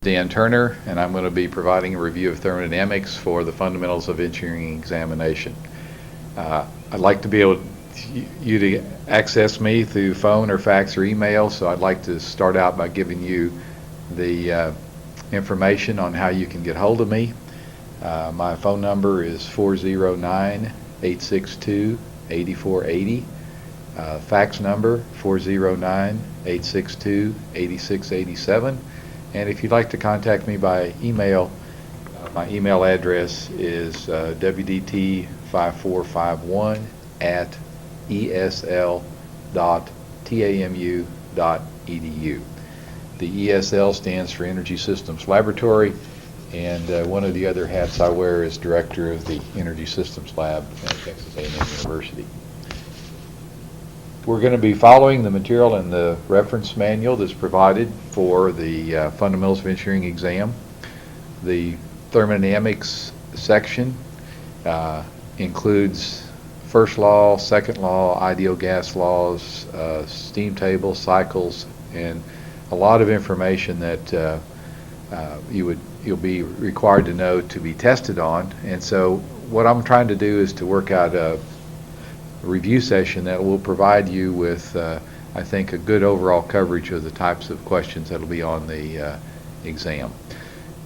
Dan Turner, and I'm going to be providing a review of thermodynamics for the fundamentals of engineering examination. I'd like to be able you to access me through phone or fax or email, so I'd like to start out by giving you the information on how you can get hold of me. My phone number is 409-862-8480. Fax number 409-862-8687. And if you'd like to contact me by email, my email address is wdt545one@esl.tamu.edu. The ESL stands for Energy Systems Laboratory, and one of the other hats I wear is director of the Energy Systems Lab at Texas A&M University. We're going to be following the material in the reference manual that's provided for the Fundamentals of Engineering exam. The thermodynamics section includes first law, second law, ideal gas laws, steam table, cycles, and a lot of information that you'll be required to know to be tested on. And so what I'm trying to do is to work out a review session that will provide you with, I think, a good overall coverage of the types of questions that will be on the exam.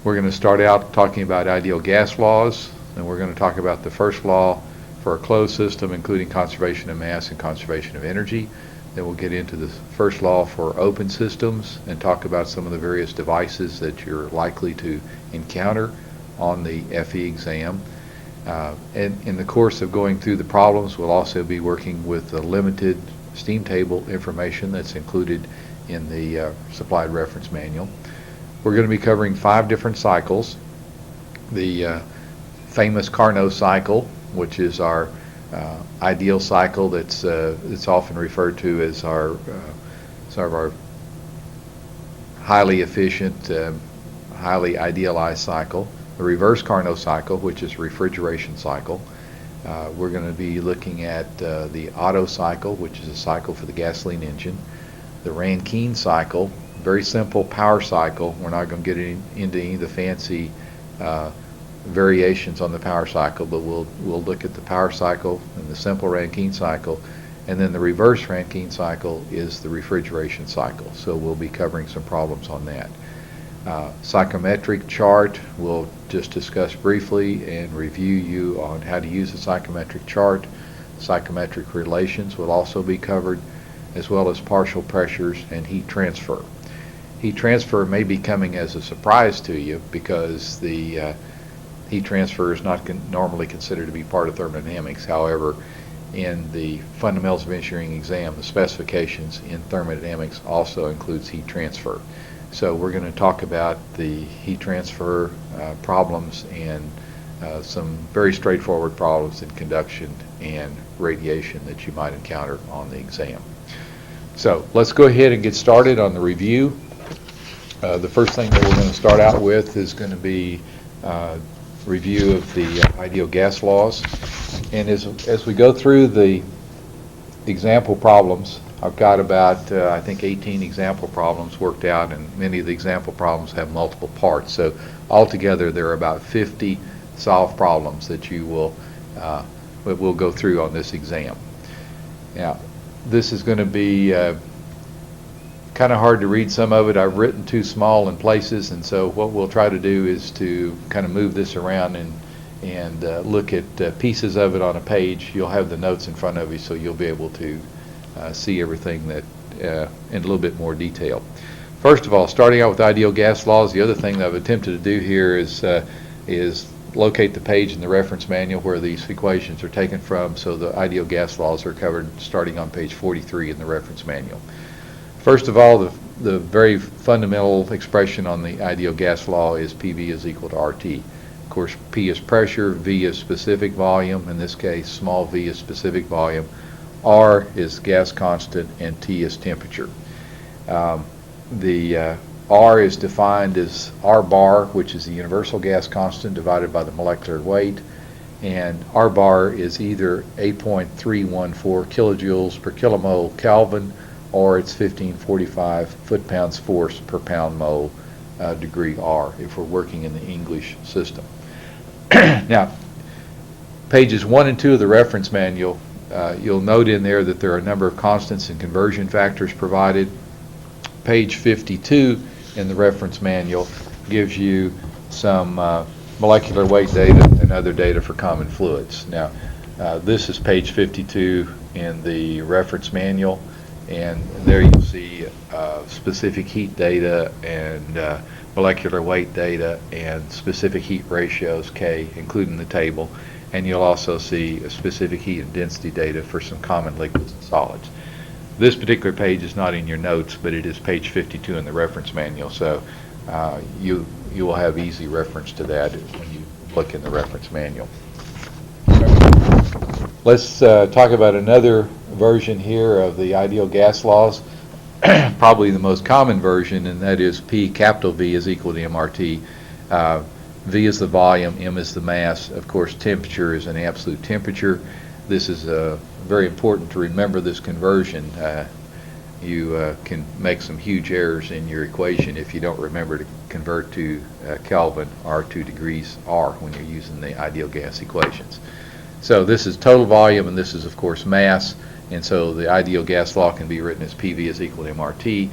We're going to start out talking about ideal gas laws, and we're going to talk about the first law for a closed system, including conservation of mass and conservation of energy. Then we'll get into the first law for open systems and talk about some of the various devices that you're likely to encounter on the FE exam. And in the course of going through the problems, we'll also be working with the limited steam table information that's included in the supplied reference manual. We're going to be covering 5 different cycles. The famous Carnot cycle, which is our ideal cycle that's often referred to as our sort of our highly efficient, highly idealized cycle. The reverse Carnot cycle, which is a refrigeration cycle. We're going to be looking at the Otto cycle, which is a cycle for the gasoline engine. The Rankine cycle, very simple power cycle. We're not going to get into any of the fancy variations on the power cycle, but we'll look at the power cycle and the simple Rankine cycle. And then the reverse Rankine cycle is the refrigeration cycle. So we'll be covering some problems on that. Psychometric chart, we'll just discuss briefly and review you on how to use a psychometric chart. Psychometric relations will also be covered, as well as partial pressures and heat transfer. Heat transfer may be coming as a surprise to you because the heat transfer is not normally considered to be part of thermodynamics. However, in the Fundamentals of Engineering exam, the specifications in thermodynamics also includes heat transfer. So we're going to talk about the heat transfer problems and some very straightforward problems in conduction and radiation that you might encounter on the exam. So let's go ahead and get started on the review. The first thing that we're going to start out with is going to be review of the ideal gas laws. And as we go through the example problems, I've got about, I think, 18 example problems worked out, and many of the example problems have multiple parts. So altogether, there are about 50 solved problems that we'll go through on this exam. Now, this is going to be kind of hard to read some of it. I've written too small in places, and so what we'll try to do is to kind of move this around and look at pieces of it on a page. You'll have the notes in front of you, so you'll be able to see everything that in a little bit more detail. First of all, starting out with ideal gas laws, the other thing that I've attempted to do here is locate the page in the reference manual where these equations are taken from, so the ideal gas laws are covered starting on page 43 in the reference manual. First of all, the very fundamental expression on the ideal gas law is PV is equal to RT. Of course, P is pressure, V is specific volume, in this case small v is specific volume, R is gas constant, and T is temperature. The R is defined as R bar, which is the universal gas constant divided by the molecular weight, and R bar is either 8.314 kilojoules per kilomole Kelvin, or it's 1545 foot-pounds force per pound mole degree R if we're working in the English system. Now, pages 1 and 2 of the reference manual, you'll note in there that there are a number of constants and conversion factors provided. Page 52 in the reference manual gives you some molecular weight data and other data for common fluids. Now, this is page 52 in the reference manual, and there you'll see specific heat data and molecular weight data and specific heat ratios, K, including the table. And you'll also see specific heat and density data for some common liquids and solids. This particular page is not in your notes, but it is page 52 in the reference manual, so you will have easy reference to that when you look in the reference manual. Let's talk about another version here of the ideal gas laws, probably the most common version, and that is P capital V is equal to MRT. V is the volume, M is the mass. Of course, temperature is an absolute temperature. This is very important to remember this conversion. You can make some huge errors in your equation if you don't remember to convert to Kelvin or to degrees R when you're using the ideal gas equations. So this is total volume, and this is, of course, mass. And so the ideal gas law can be written as PV is equal to MRT,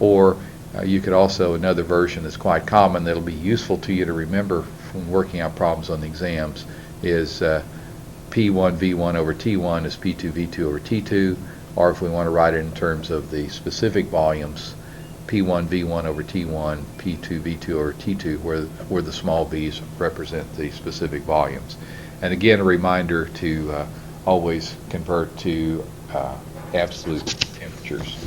or you could also, another version that's quite common that'll be useful to you to remember from working out problems on the exams is P1 V1 over T1 is P2 V2 over T2, or if we want to write it in terms of the specific volumes, P1 V1 over T1, P2 V2 over T2, where the small v's represent the specific volumes. And again, a reminder to always convert to absolute temperatures.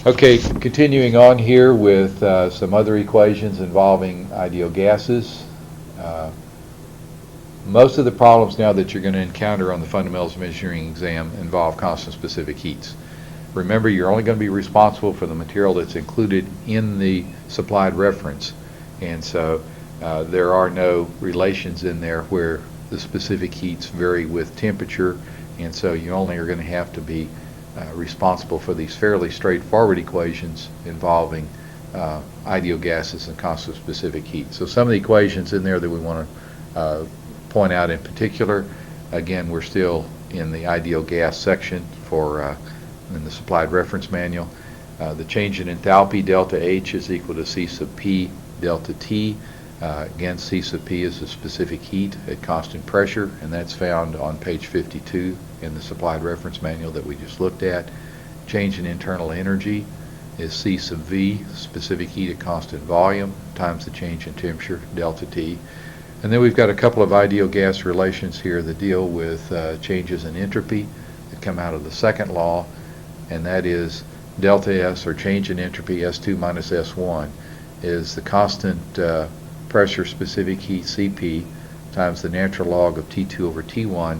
Okay, continuing on here with some other equations involving ideal gases. Most of the problems now that you're going to encounter on the Fundamentals of Engineering exam involve constant specific heats. Remember, you're only going to be responsible for the material that's included in the supplied reference, and so there are no relations in there where the specific heats vary with temperature, and so you only are going to have to be responsible for these fairly straightforward equations involving ideal gases and constant specific heat. So some of the equations in there that we want to point out in particular, again, we're still in the ideal gas section for in the supplied reference manual. The change in enthalpy delta H is equal to C sub P delta T. Again, C sub P is the specific heat at constant pressure, and that's found on page 52 in the supplied reference manual that we just looked at. Change in internal energy is C sub V, specific heat at constant volume, times the change in temperature, delta T. And then we've got a couple of ideal gas relations here that deal with changes in entropy that come out of the second law, and that is delta S, or change in entropy, S2 minus S1, is the constant pressure specific heat Cp times the natural log of T2 over T1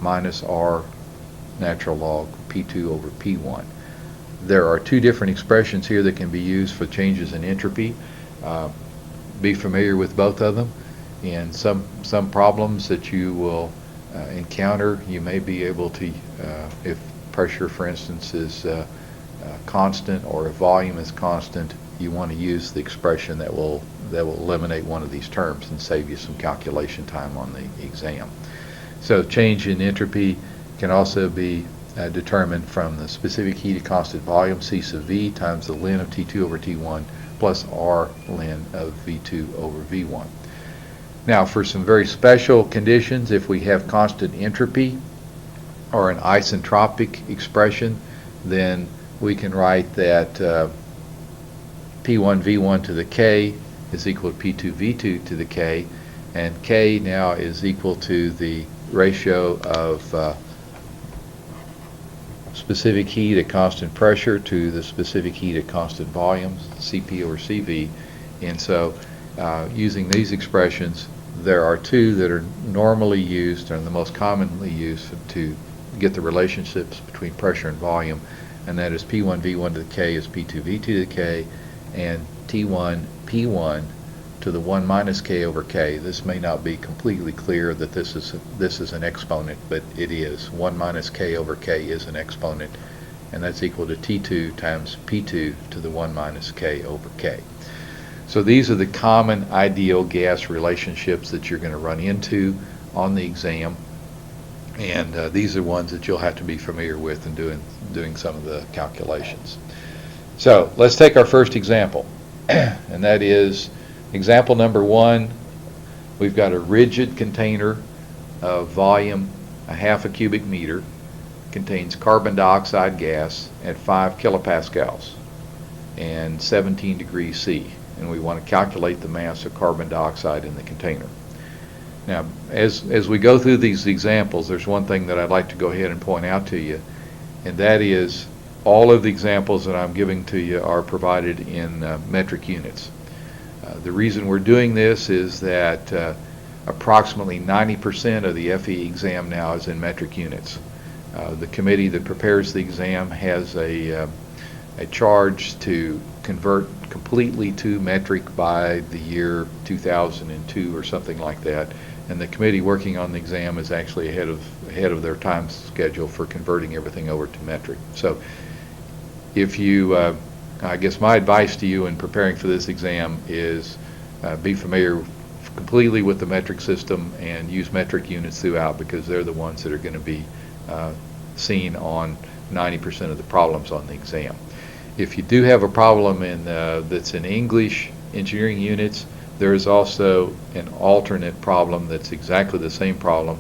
minus R natural log P2 over P1. There are two different expressions here that can be used for changes in entropy. Be familiar with both of them. In some problems that you will encounter, you may be able to, if pressure, for instance, is constant, or if volume is constant, you want to use the expression that will eliminate one of these terms and save you some calculation time on the exam. So change in entropy can also be determined from the specific heat at constant volume, C sub V, times the ln of T2 over T1 plus R ln of V2 over V1. Now, for some very special conditions, if we have constant entropy or an isentropic expression, then we can write that P1 V1 to the K is equal to P2 V2 to the K, and K now is equal to the ratio of specific heat at constant pressure to the specific heat at constant volumes, Cp over Cv. And so using these expressions, there are two that are normally used, and the most commonly used, to get the relationships between pressure and volume, and that is P1 V1 to the K is P2 V2 to the K, and T1 P1 to the 1 minus K over K. This may not be completely clear that this is an exponent, but it is. 1 minus K over K is an exponent, and that's equal to T2 times P2 to the 1 minus K over K. So these are the common ideal gas relationships that you're going to run into on the exam, and these are ones that you'll have to be familiar with in doing some of the calculations. So let's take our first example, and that is example number 1. We've got a rigid container of volume a half a cubic meter, contains carbon dioxide gas at 5 kilopascals and 17 degrees C, and we want to calculate the mass of carbon dioxide in the container. Now, as we go through these examples, there's one thing that I'd like to go ahead and point out to you, and that is all of the examples that I'm giving to you are provided in metric units. The reason we're doing this is that approximately 90% of the FE exam now is in metric units. The committee that prepares the exam has a charge to convert completely to metric by the year 2002 or something like that, and the committee working on the exam is actually ahead of their time schedule for converting everything over to metric. So if you, I guess my advice to you in preparing for this exam is be familiar completely with the metric system and use metric units throughout, because they're the ones that are going to be seen on 90% of the problems on the exam. If you do have a problem that's in English engineering units, there is also an alternate problem that's exactly the same problem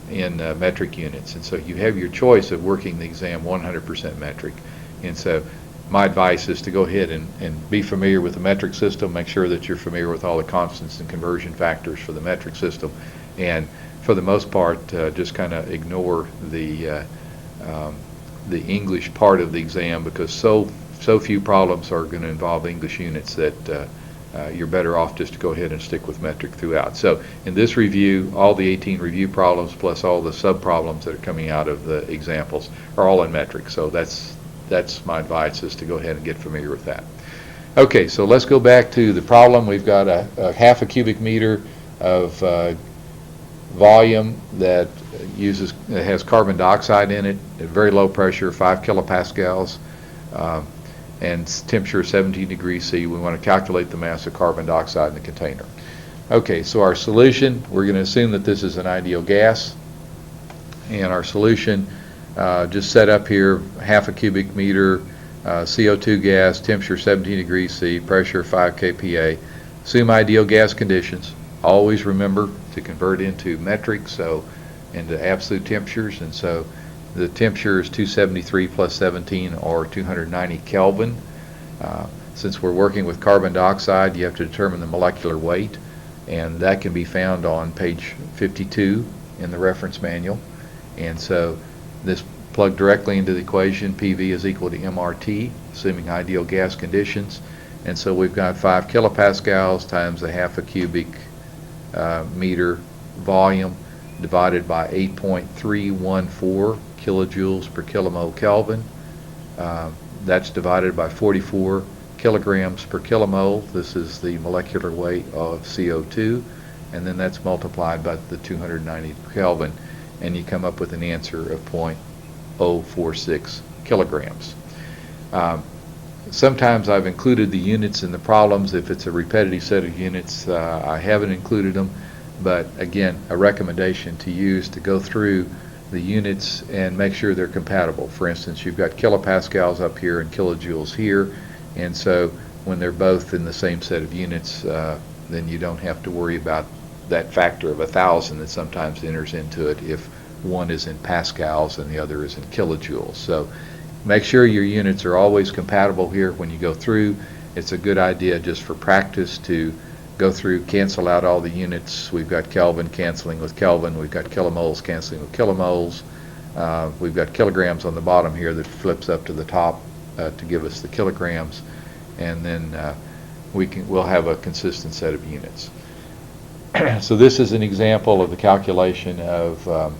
in metric units, and so you have your choice of working the exam 100% metric. And so my advice is to go ahead and be familiar with the metric system, make sure that you're familiar with all the constants and conversion factors for the metric system, and for the most part just kind of ignore the English part of the exam, because so few problems are going to involve English units that you're better off just to go ahead and stick with metric throughout. So in this review, all the 18 review problems plus all the sub-problems that are coming out of the examples are all in metric. So that's my advice, is to go ahead and get familiar with that. Okay, so let's go back to the problem. We've got a half a cubic meter of volume that has carbon dioxide in it at very low pressure, 5 kilopascals, and temperature 17 degrees C. We want to calculate the mass of carbon dioxide in the container. Okay, so our solution, we're going to assume that this is an ideal gas, and our solution just set up here, half a cubic meter, CO2 gas, temperature 17 degrees C, pressure 5 kPa. Assume ideal gas conditions. Always remember to convert into metric, so into absolute temperatures, and so the temperature is 273 plus 17, or 290 Kelvin. Since we're working with carbon dioxide, you have to determine the molecular weight, and that can be found on page 52 in the reference manual. And so this plugged directly into the equation. PV is equal to MRT, assuming ideal gas conditions. And so we've got 5 kilopascals times a half a cubic meter volume divided by 8.314 kilojoules per kilomole Kelvin. That's divided by 44 kilograms per kilomole. This is the molecular weight of CO2, and then that's multiplied by the 290 Kelvin, and you come up with an answer of 0.046 kilograms. Sometimes I've included the units in the problems. If it's a repetitive set of units, I haven't included them, but again, a recommendation to use to go through the units and make sure they're compatible. For instance, you've got kilopascals up here and kilojoules here, and so when they're both in the same set of units, then you don't have to worry about that factor of 1,000 that sometimes enters into it if one is in pascals and the other is in kilojoules. So make sure your units are always compatible here when you go through. It's a good idea just for practice to go through, cancel out all the units. We've got Kelvin canceling with Kelvin. We've got kilomoles canceling with kilomoles. We've got kilograms on the bottom here that flips up to the top to give us the kilograms, and then we'll have a consistent set of units. So this is an example of the calculation of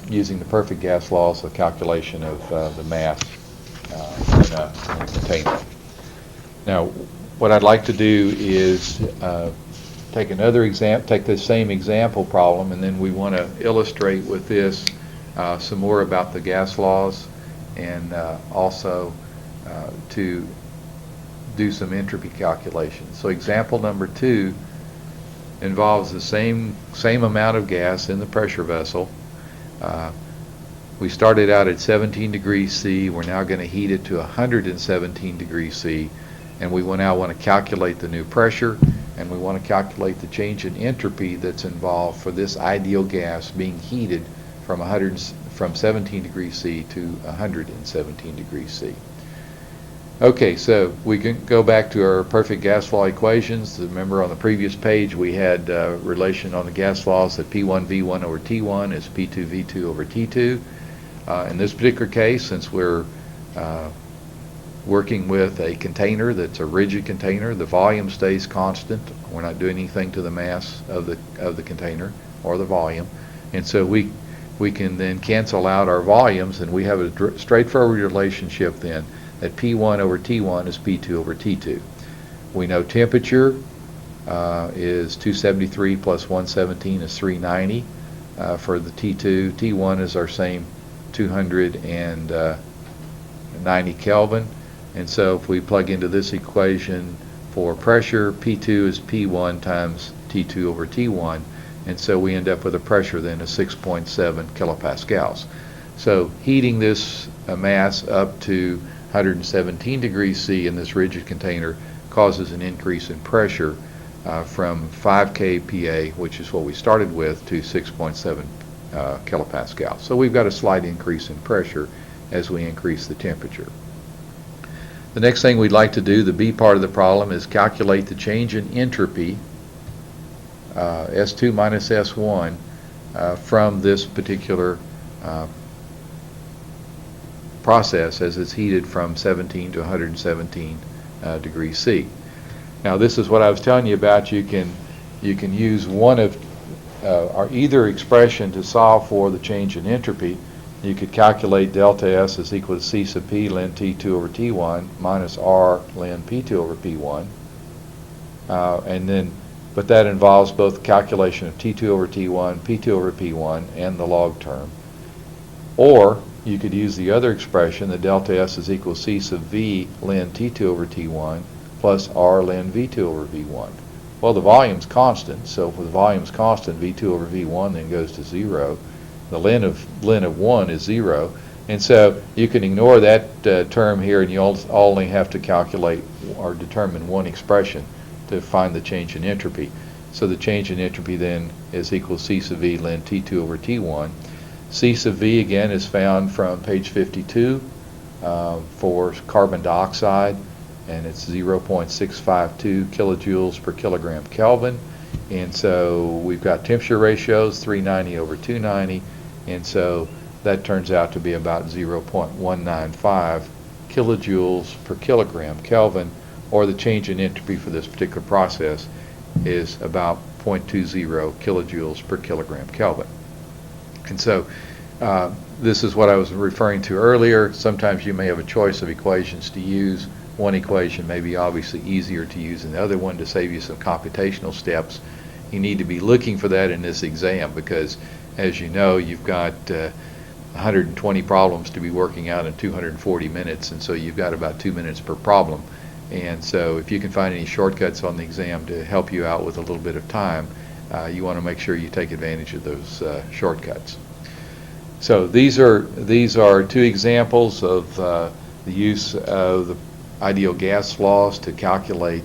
using the perfect gas laws of calculation of the mass in a container. Now, what I'd like to do is take this same example problem, and then we want to illustrate with this some more about the gas laws and also to do some entropy calculations. So example number 2 involves the same amount of gas in the pressure vessel. We started out at 17 degrees C. We're now going to heat it to 117 degrees C, and we now want to calculate the new pressure, and we want to calculate the change in entropy that's involved for this ideal gas being heated from 17 degrees C to 117 degrees C. Okay, so we can go back to our perfect gas law equations. Remember on the previous page we had relation on the gas laws that P1 V1 over T1 is P2 V2 over T2. In this particular case, since we're working with a container that's a rigid container, the volume stays constant. We're not doing anything to the mass of the container or the volume, and so we can then cancel out our volumes, and we have a straightforward relationship then that P1 over T1 is P2 over T2. We know temperature is 273 plus 117 is 390 for the T2. T1 is our same 290 Kelvin. And so if we plug into this equation for pressure, P2 is P1 times T2 over T1. And so we end up with a pressure then of 6.7 kilopascals. So heating this mass up to 117 degrees C in this rigid container causes an increase in pressure from 5 kPa, which is what we started with, to 6.7 kilopascals. So we've got a slight increase in pressure as we increase the temperature. The next thing we'd like to do, the B part of the problem, is calculate the change in entropy, S2 minus S1, from this particular process as it's heated from 17 to 117 degrees C. Now this is what I was telling you about. You can use one of or either expression to solve for the change in entropy. You could calculate delta S is equal to C sub P ln T2 over T1 minus R ln P2 over P1, but that involves both the calculation of T2 over T1, P2 over P1, and the log term. Or you could use the other expression, that delta S is equal to C sub V ln T2 over T1 plus R ln V2 over V1. Well, the volume's constant, so if the volume's constant, V2 over V1 then goes to 0. The ln of 1 is 0, and so you can ignore that term here, and you only have to calculate or determine one expression to find the change in entropy. So the change in entropy then is equal to C sub V ln T2 over T1. C sub V again is found from page 52 for carbon dioxide, and it's 0.652 kilojoules per kilogram Kelvin. And so we've got temperature ratios, 390 over 290, and so that turns out to be about 0.195 kilojoules per kilogram Kelvin, or the change in entropy for this particular process is about 0.20 kilojoules per kilogram Kelvin. And so this is what I was referring to earlier. Sometimes you may have a choice of equations to use. One equation may be obviously easier to use than the other one to save you some computational steps. You need to be looking for that in this exam because, as you know, you've got 120 problems to be working out in 240 minutes, and so you've got about 2 minutes per problem. And so if you can find any shortcuts on the exam to help you out with a little bit of time, you want to make sure you take advantage of those shortcuts. So these are 2 examples of the use of the ideal gas laws to calculate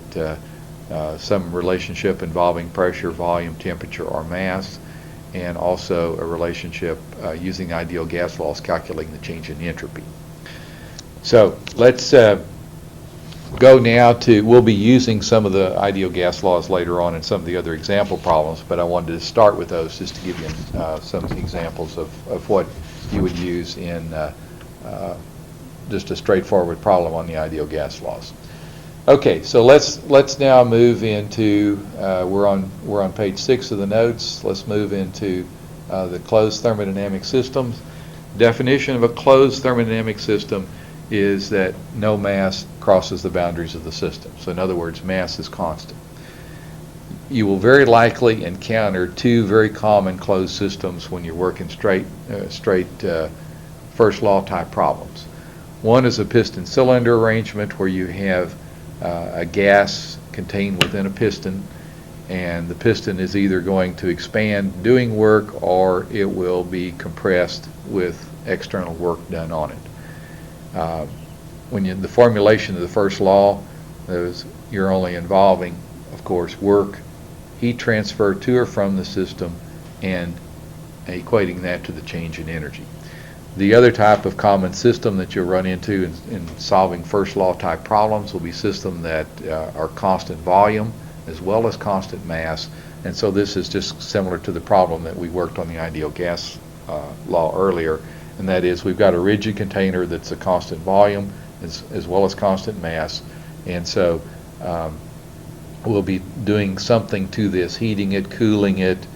some relationship involving pressure, volume, temperature, or mass, and also a relationship using ideal gas laws calculating the change in entropy. So let's go now to, we'll be using some of the ideal gas laws later on in some of the other example problems, but I wanted to start with those just to give you some examples of what you would use in just a straightforward problem on the ideal gas laws. Okay, so let's now move into, we're on page 6 of the notes. Let's move into the closed thermodynamic systems. Definition of a closed thermodynamic system is that no mass crosses the boundaries of the system. So in other words, mass is constant. You will very likely encounter 2 very common closed systems when you're working straight first law type problems. One is a piston cylinder arrangement where you have a gas contained within a piston, and the piston is either going to expand doing work or it will be compressed with external work done on it. The formulation of the first law, you're only involving, of course, work, heat transfer to or from the system, and equating that to the change in energy. The other type of common system that you'll run into in solving first law type problems will be systems that are constant volume as well as constant mass. And so this is just similar to the problem that we worked on the ideal gas law earlier, and that is we've got a rigid container that's a constant volume as well as constant mass, and so we'll be doing something to this, heating it, cooling it,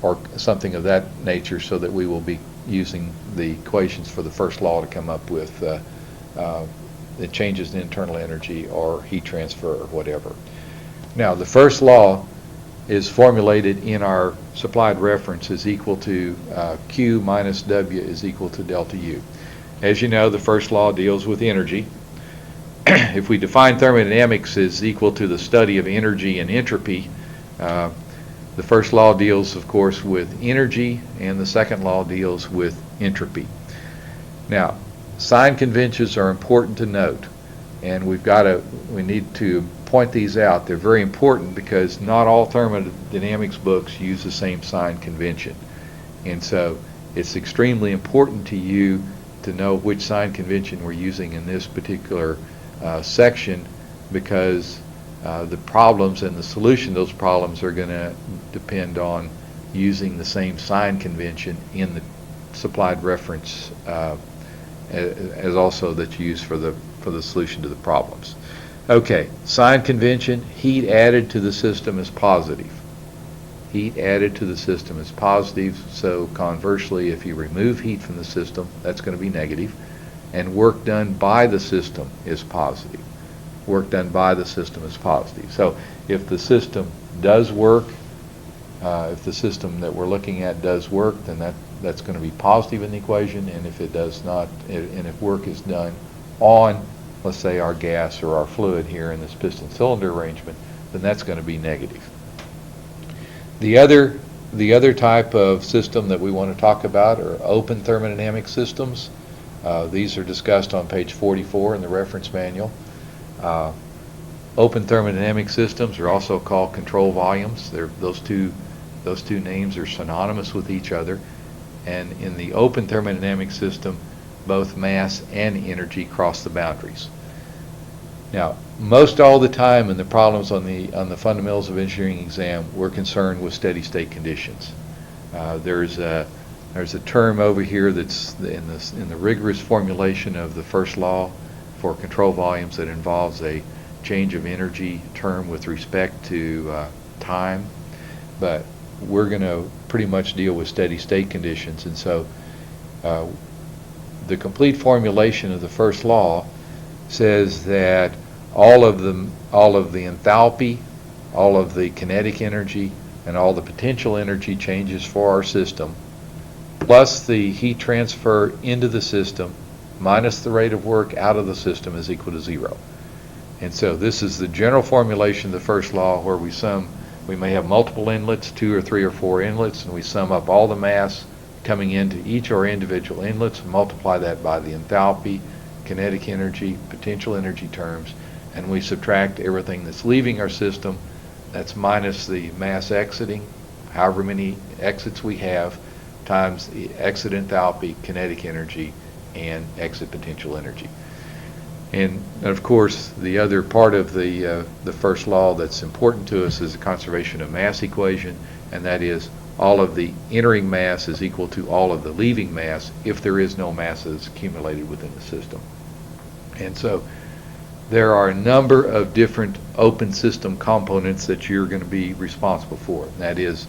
or something of that nature, so that we will be using the equations for the first law to come up with the changes in internal energy or heat transfer or whatever. Now, the first law is formulated in our supplied reference as equal to Q minus W is equal to delta U. As you know, the first law deals with energy. If we define thermodynamics as equal to the study of energy and entropy, the first law deals, of course, with energy, and the second law deals with entropy. Now, sign conventions are important to note, and we need to point these out. They're very important because not all thermodynamics books use the same sign convention, and so it's extremely important to you to know which sign convention we're using in this particular section, because the problems and the solution to those problems are going to depend on using the same sign convention in the supplied reference as also that's used for the solution to the problems. Okay, sign convention, heat added to the system is positive. Heat added to the system is positive, so conversely, if you remove heat from the system, that's going to be negative, and work done by the system is positive. Work done by the system is positive. So if the system does work, if the system that we're looking at does work, then that's going to be positive in the equation, and if it does not, and if work is done on, let's say, our gas or our fluid here in this piston cylinder arrangement, then that's going to be negative. The other type of system that we want to talk about are open thermodynamic systems. These are discussed on page 44 in the reference manual. Open thermodynamic systems are also called control volumes. Those two names are synonymous with each other, and in the open thermodynamic system, both mass and energy cross the boundaries. Now, most all the time in the problems on the fundamentals of engineering exam, we're concerned with steady state conditions. There's a term over here that's in the rigorous formulation of the first law for control volumes that involves a change of energy term with respect to time, but we're going to pretty much deal with steady state conditions, and so the complete formulation of the first law says that all of the enthalpy, all of the kinetic energy, and all the potential energy changes for our system, plus the heat transfer into the system, minus the rate of work out of the system, is equal to 0. And so this is the general formulation of the first law, where we may have multiple inlets, 2 or 3 or 4 inlets, and we sum up all the mass coming into each of our individual inlets and multiply that by the enthalpy, kinetic energy, potential energy terms, and we subtract everything that's leaving our system. That's minus the mass exiting, however many exits we have, times the exit enthalpy, kinetic energy, and exit potential energy. And of course, the other part of the first law that's important to us is the conservation of mass equation, and that is all of the entering mass is equal to all of the leaving mass if there is no mass that's accumulated within the system. And so there are a number of different open system components that you're going to be responsible for. That is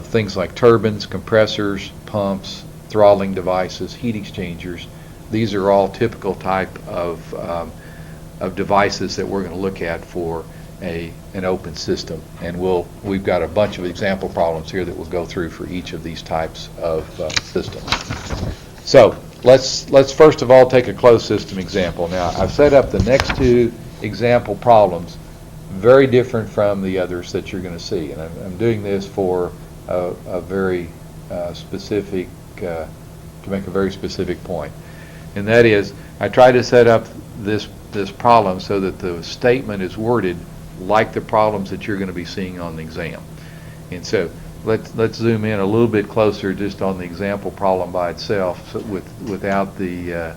things like turbines, compressors, pumps, throttling devices, heat exchangers. These are all typical type of devices that we're going to look at for an open system, and we've got a bunch of example problems here that we'll go through for each of these types of systems. So let's first of all take a closed system example. Now, I've set up the next two example problems very different from the others that you're going to see, and I'm doing this for a very specific, to make a very specific point, and that is I try to set up this problem so that the statement is worded like the problems that you're going to be seeing on the exam. And so let's zoom in a little bit closer just on the example problem by itself, so without the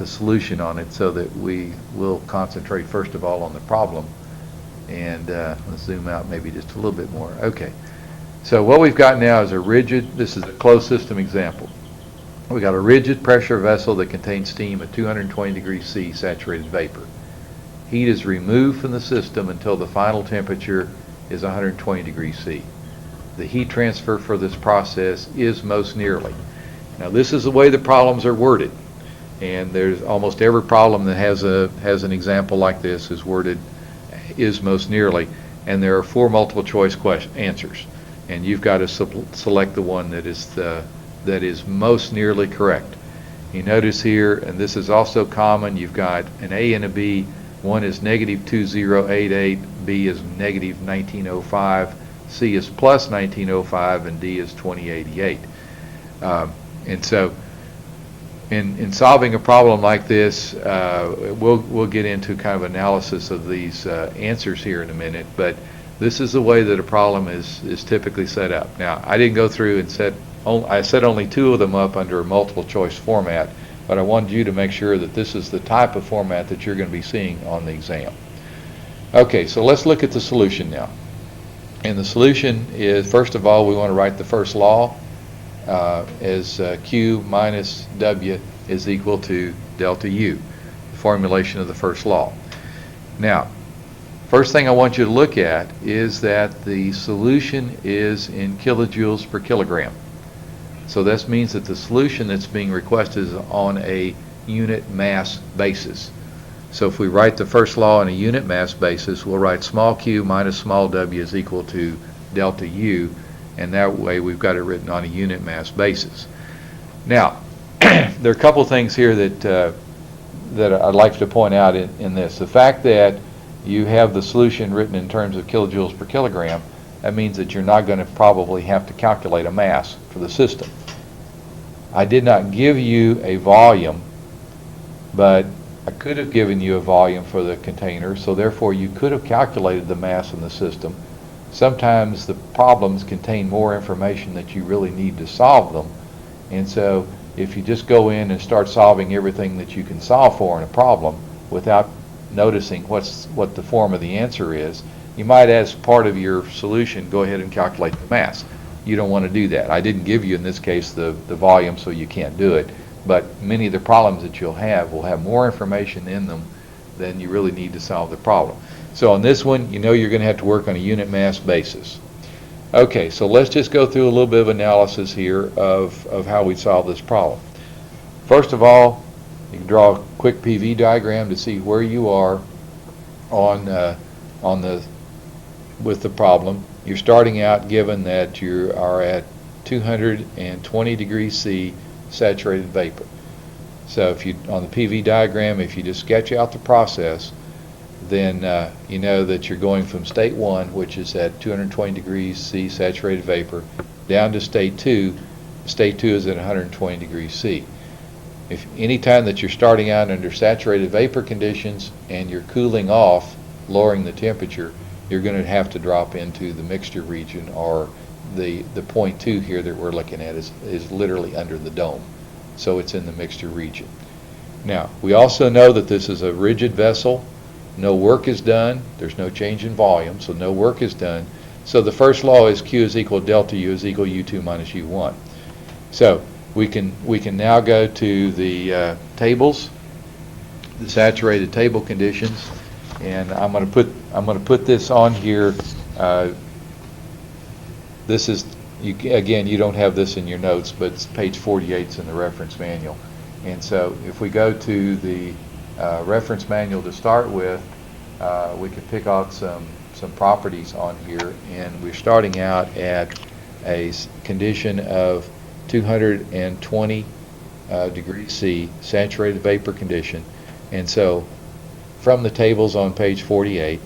solution on it, so that we will concentrate first of all on the problem. And let's zoom out maybe just a little bit more. Okay. So what we've got now is this is a closed system example. We've got a rigid pressure vessel that contains steam at 220 degrees C saturated vapor. Heat is removed from the system until the final temperature is 120 degrees C. The heat transfer for this process is most nearly. Now, this is the way the problems are worded, and there's almost every problem that has an example like this is worded is most nearly, and there are 4 multiple choice answers, and you've got to select the one that is most nearly correct. You notice here, and this is also common, you've got an A and a B. One is negative 2088, B is negative 1905, C is plus 1905, and D is 2088. And so in solving a problem like this, we'll get into kind of analysis of these answers here in a minute, but this is the way that a problem is typically set up. Now, I didn't go through and I set only 2 of them up under a multiple choice format, but I wanted you to make sure that this is the type of format that you're going to be seeing on the exam. Okay, so let's look at the solution now. And the solution is, first of all, we want to write the first law as Q minus W is equal to delta U, the formulation of the first law. Now, first thing I want you to look at is that the solution is in kilojoules per kilogram. So this means that the solution that's being requested is on a unit mass basis. So if we write the first law on a unit mass basis, we'll write small q minus small w is equal to delta U, and that way we've got it written on a unit mass basis. Now, there are a couple things here that I'd like to point out in this. The fact that you have the solution written in terms of kilojoules per kilogram, that means that you're not going to probably have to calculate a mass for the system. I did not give you a volume, but I could have given you a volume for the container, so therefore you could have calculated the mass in the system. Sometimes the problems contain more information that you really need to solve them, and so if you just go in and start solving everything that you can solve for in a problem without noticing what the form of the answer is, you might, as part of your solution, go ahead and calculate the mass. You don't want to do that. I didn't give you, in this case, the volume, so you can't do it. But many of the problems that you'll have will have more information in them than you really need to solve the problem. So on this one, you know you're going to have to work on a unit mass basis. Okay, so let's just go through a little bit of analysis here of how we solve this problem. First of all, you can draw a quick PV diagram to see where you are with the problem. You're starting out given that you are at 220 degrees C saturated vapor. So if you, on the PV diagram, if you just sketch out the process, then you know that you're going from state 1, which is at 220 degrees C saturated vapor, down to state 2. State 2 is at 120 degrees C. If any time that you're starting out under saturated vapor conditions and you're cooling off, lowering the temperature, you're going to have to drop into the mixture region, or the point 2 here that we're looking at is literally under the dome. So it's in the mixture region. Now, we also know that this is a rigid vessel. No work is done. There's no change in volume, so no work is done. So the first law is Q is equal to delta U is equal to U2 minus U1. So we can now go to the tables, the saturated table conditions, and I'm going to put this on here. This is, again, you don't have this in your notes, but it's page 48 in the reference manual. And so if we go to the reference manual to start with, we can pick out some properties on here, and we're starting out at a condition of 220 degrees C, saturated vapor condition. And so from the tables on page 48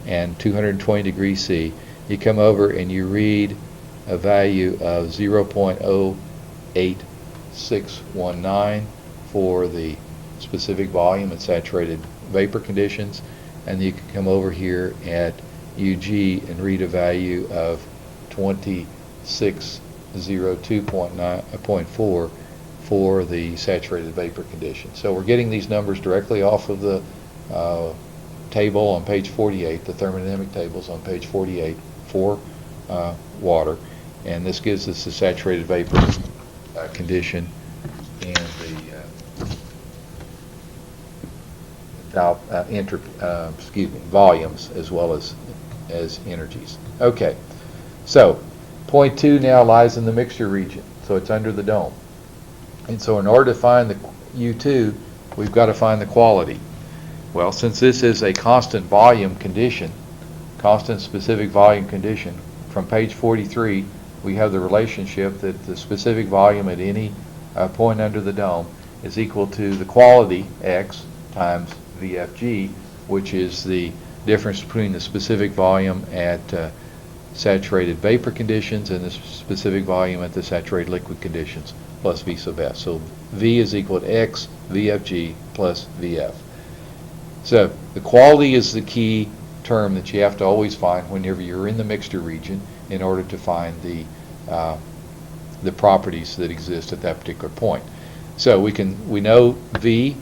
and 220 degrees C, you come over and you read a value of 0.08619 for the specific volume and saturated vapor conditions, and you can come over here at UG and read a value of 2602.4 for the saturated vapor condition. So we're getting these numbers directly off of the table on page 48, the thermodynamic tables on page 48 for water, and this gives us the saturated vapor condition and the volumes as well as energies. Okay, so point 2 now lies in the mixture region, so it's under the dome. And so in order to find the U2, we've got to find the quality. Well, since this is a constant volume condition, constant specific volume condition, from page 43 we have the relationship that the specific volume at any point under the dome is equal to the quality X times VFG, which is the difference between the specific volume at saturated vapor conditions and the specific volume at the saturated liquid conditions, plus V sub F. So V is equal to X VFG plus VF. So the quality is the key term that you have to always find whenever you're in the mixture region in order to find the properties that exist at that particular point. So we know V2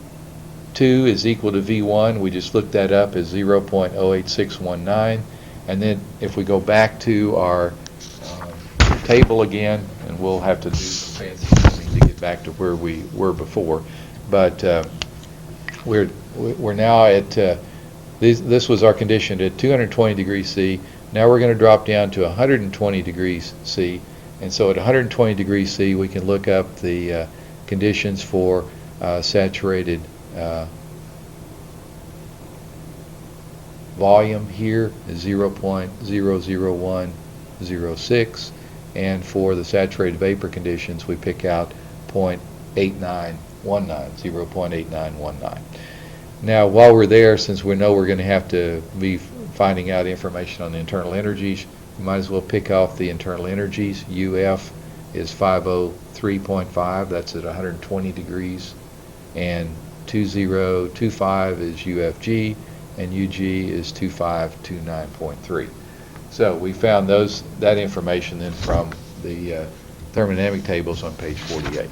is equal to V1. We just looked that up as 0.08619. And then if we go back to our table again, and we'll have to do some fancy thing to get back to where we were before, but we're now at this was our condition at 220 degrees C. Now we're going to drop down to 120 degrees C, and so at 120 degrees C we can look up the conditions for saturated volume here is 0.00106, and for the saturated vapor conditions we pick out 0.8919. Now while we're there, since we know we're going to have to be finding out information on the internal energies, we might as well pick off the internal energies. UF is 503.5, that's at 120 degrees, and 2025 is UFG, and UG is 2529.3. So we found that information then from the thermodynamic tables on page 48.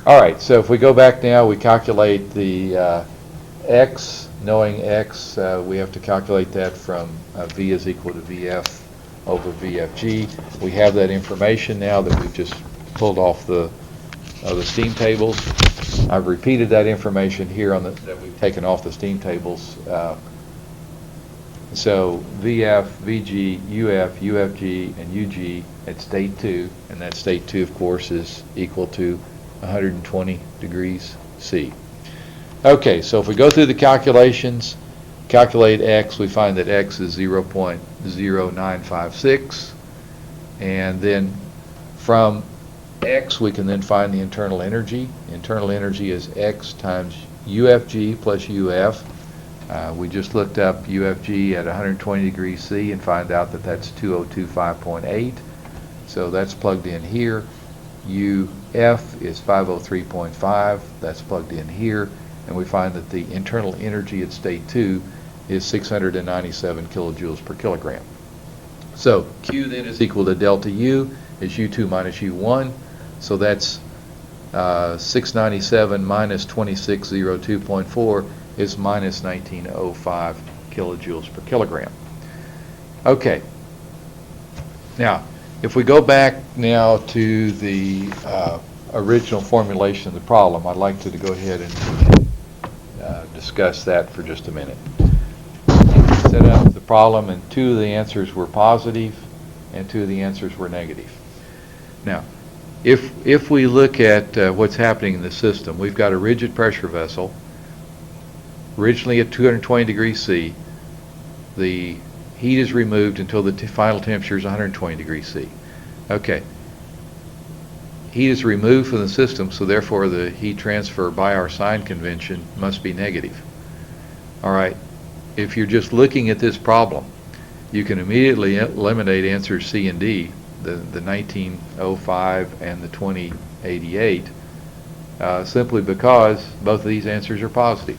All right, so if we go back now, we calculate the X. Knowing X, we have to calculate that from V is equal to VF over VFG. We have that information now that we've just pulled off the steam tables. I've repeated that information here that we've taken off the steam tables. So VF, VG, UF, UFG, and UG at state 2, and that state 2, of course, is equal to 120 degrees C. Okay, so if we go through the calculations, calculate X, we find that X is 0.0956, and then from X we can then find the internal energy. Internal energy is X times UFG plus UF. We just looked up UFG at 120 degrees C and find out that that's 2025.8, so that's plugged in here. UF is 503.5, that's plugged in here, and we find that the internal energy at state 2 is 697 kilojoules per kilogram. So Q then is equal to delta U is U2 minus U1, so that's 697 minus 2602.4 is minus 1905 kilojoules per kilogram. Okay, now if we go back now to the original formulation of the problem, I'd like to go ahead and discuss that for just a minute. Set up the problem, and 2 of the answers were positive and 2 of the answers were negative. Now if we look at what's happening in the system, we've got a rigid pressure vessel originally at 220 degrees C. The heat is removed until the final temperature is 120 degrees C. Okay, heat is removed from the system, so therefore the heat transfer by our sign convention must be negative. All right, if you're just looking at this problem, you can immediately eliminate answers C and D, the 1905 and the 2088, simply because both of these answers are positive.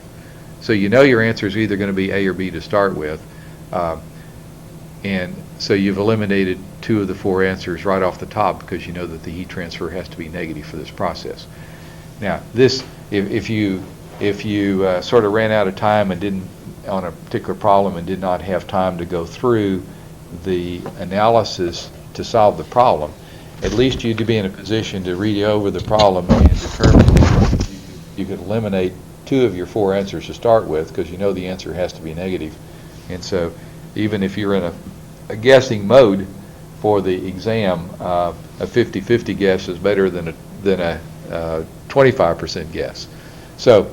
So you know your answer is either going to be A or B to start with, and so you've eliminated 2 of the 4 answers right off the top because you know that the heat transfer has to be negative for this process. Now, this, if you sort of ran out of time and didn't, on a particular problem, and did not have time to go through the analysis to solve the problem, at least you'd be in a position to read over the problem and determine you could eliminate 2 of your 4 answers to start with, because you know the answer has to be negative. And so even if you're in a guessing mode for the exam, a 50-50 guess is better than a 25% guess. So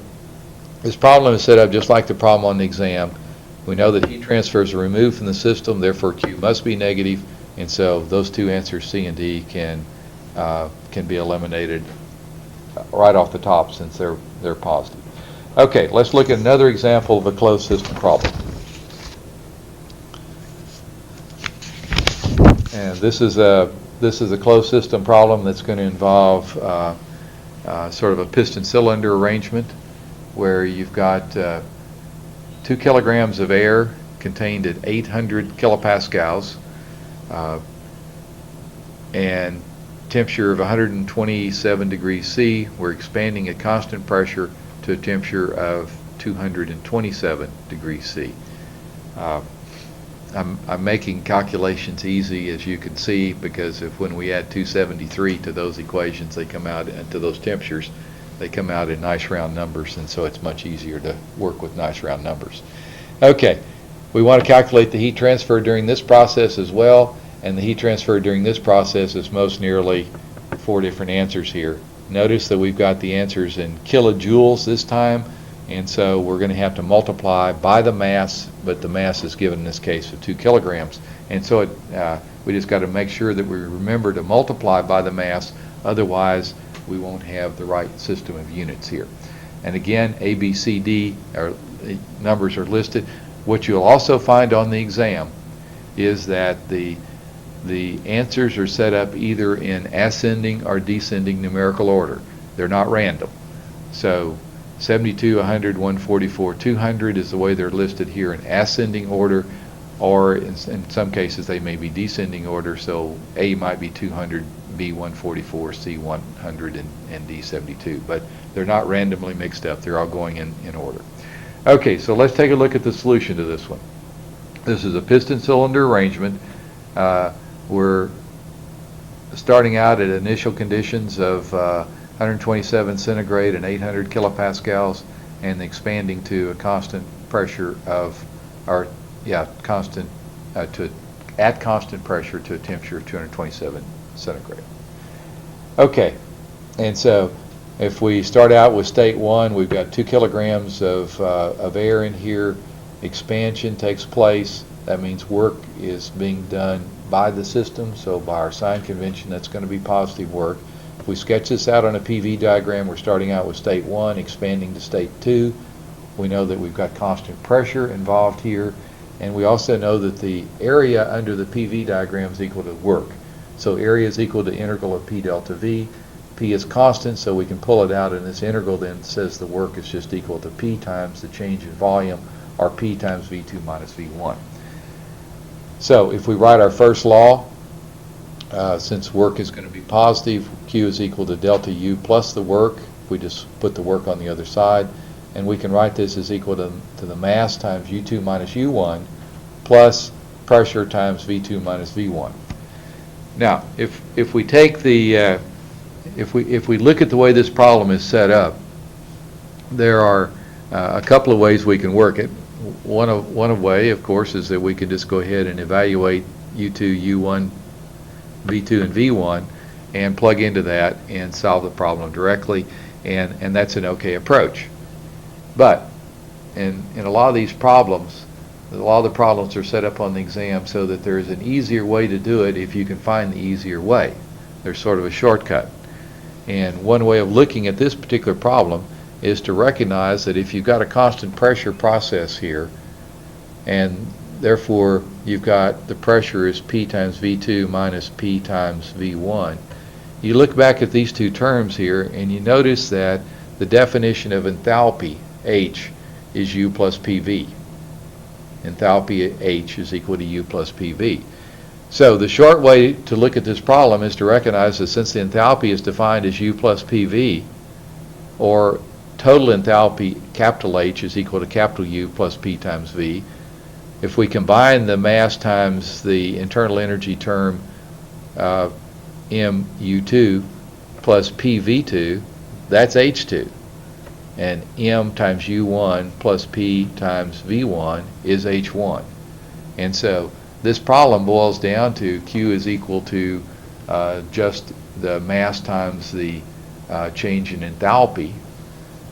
this problem is set up just like the problem on the exam. We know that heat transfers are removed from the system, therefore Q must be negative, and so those 2 answers, C and D, can be eliminated right off the top since they're positive. Okay, let's look at another example of a closed system problem. And this is a closed system problem that's going to involve sort of a piston cylinder arrangement where you've got 2 kilograms of air contained at 800 kilopascals and temperature of 127 degrees C. We're expanding at constant pressure to a temperature of 227 degrees C. I'm making calculations easy, as you can see, because when we add 273 to those equations, they come out, and to those temperatures, they come out in nice round numbers, and so it's much easier to work with nice round numbers. Okay, we want to calculate the heat transfer during this process as well, and the heat transfer during this process is most nearly 4 different answers here. Notice that we've got the answers in kilojoules this time, and so we're going to have to multiply by the mass, but the mass is given in this case of 2 kilograms. And so we just got to make sure that we remember to multiply by the mass, otherwise we won't have the right system of units here. And again, A, B, C, D numbers are listed. What you'll also find on the exam is that the answers are set up either in ascending or descending numerical order. They're not random. So 72, 100, 144, 200 is the way they're listed here in ascending order, or in some cases they may be descending order, so A might be 200, B 144, C 100, and D 72. But they're not randomly mixed up. They're all going in order. Okay, so let's take a look at the solution to this one. This is a piston cylinder arrangement. We're starting out at initial conditions of 127 centigrade and 800 kilopascals, and expanding to a constant pressure of, at constant pressure to a temperature of 227 centigrade. Okay, and so if we start out with state 1, we've got 2 kilograms of air in here. Expansion takes place. That means work is being done by the system, so by our sign convention that's going to be positive work. If we sketch this out on a PV diagram, we're starting out with state 1, expanding to state 2. We know that we've got constant pressure involved here, and we also know that the area under the PV diagram is equal to work. So area is equal to integral of P delta V. P is constant, so we can pull it out, and this integral then says the work is just equal to P times the change in volume, or P times V2 minus V1. So if we write our first law, since work is going to be positive, Q is equal to delta U plus the work. We just put the work on the other side, and we can write this as equal to the mass times U2 minus U1 plus pressure times V2 minus V1. Now, if we take the if we look at the way this problem is set up, there are a couple of ways we can work it. One way, of course, is that we could just go ahead and evaluate U2, U1, V2, and V1 and plug into that and solve the problem directly, and that's an okay approach. But in a lot of these problems, a lot of the problems are set up on the exam so that there is an easier way to do it if you can find the easier way. There's sort of a shortcut. And one way of looking at this particular problem is to recognize that if you've got a constant pressure process here, and therefore you've got the pressure is P times V2 minus P times V1, you look back at these two terms here and you notice that the definition of enthalpy, H, is U plus PV. Enthalpy H is equal to U plus PV. So the short way to look at this problem is to recognize that since the enthalpy is defined as U plus PV, or total enthalpy capital H is equal to capital U plus P times V, if we combine the mass times the internal energy term MU2 plus PV2, that's H2. And M times U1 plus P times V1 is H1. And so this problem boils down to Q is equal to just the mass times the change in enthalpy.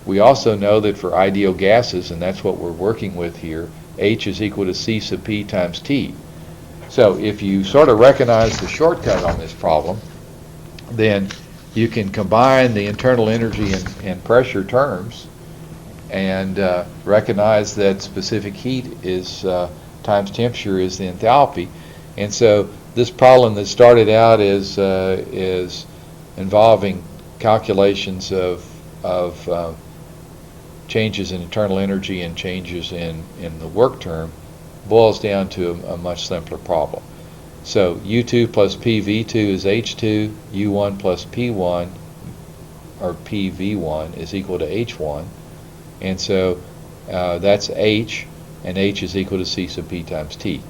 We also know that for ideal gases, and that's what we're working with here, H is equal to C sub P times T. So if you sort of recognize the shortcut on this problem, then you can combine the internal energy and pressure terms and recognize that specific heat is times temperature is the enthalpy. And so this problem that started out is involving calculations of changes in internal energy and changes in the work term boils down to a much simpler problem. So U2 plus PV2 is H2, U1 plus P1 or PV1 is equal to H1, and so that's H, and H is equal to C sub P times T.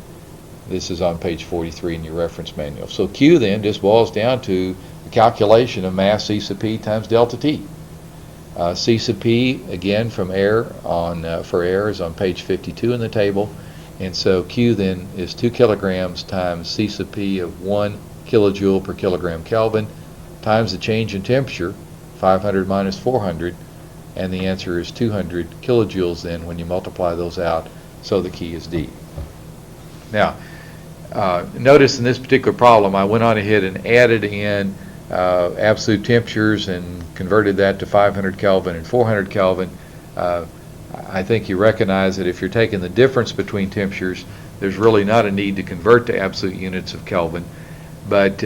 This is on page 43 in your reference manual. So Q then just boils down to the calculation of mass C sub P times delta T. C sub P, again from air for air, is on page 52 in the table. And so Q then is 2 kilograms times C sub P of 1 kilojoule per kilogram Kelvin times the change in temperature, 500 minus 400, and the answer is 200 kilojoules then when you multiply those out, so the key is D. Now, notice in this particular problem I went on ahead and added in absolute temperatures and converted that to 500 Kelvin and 400 Kelvin. I think you recognize that if you're taking the difference between temperatures, there's really not a need to convert to absolute units of Kelvin. But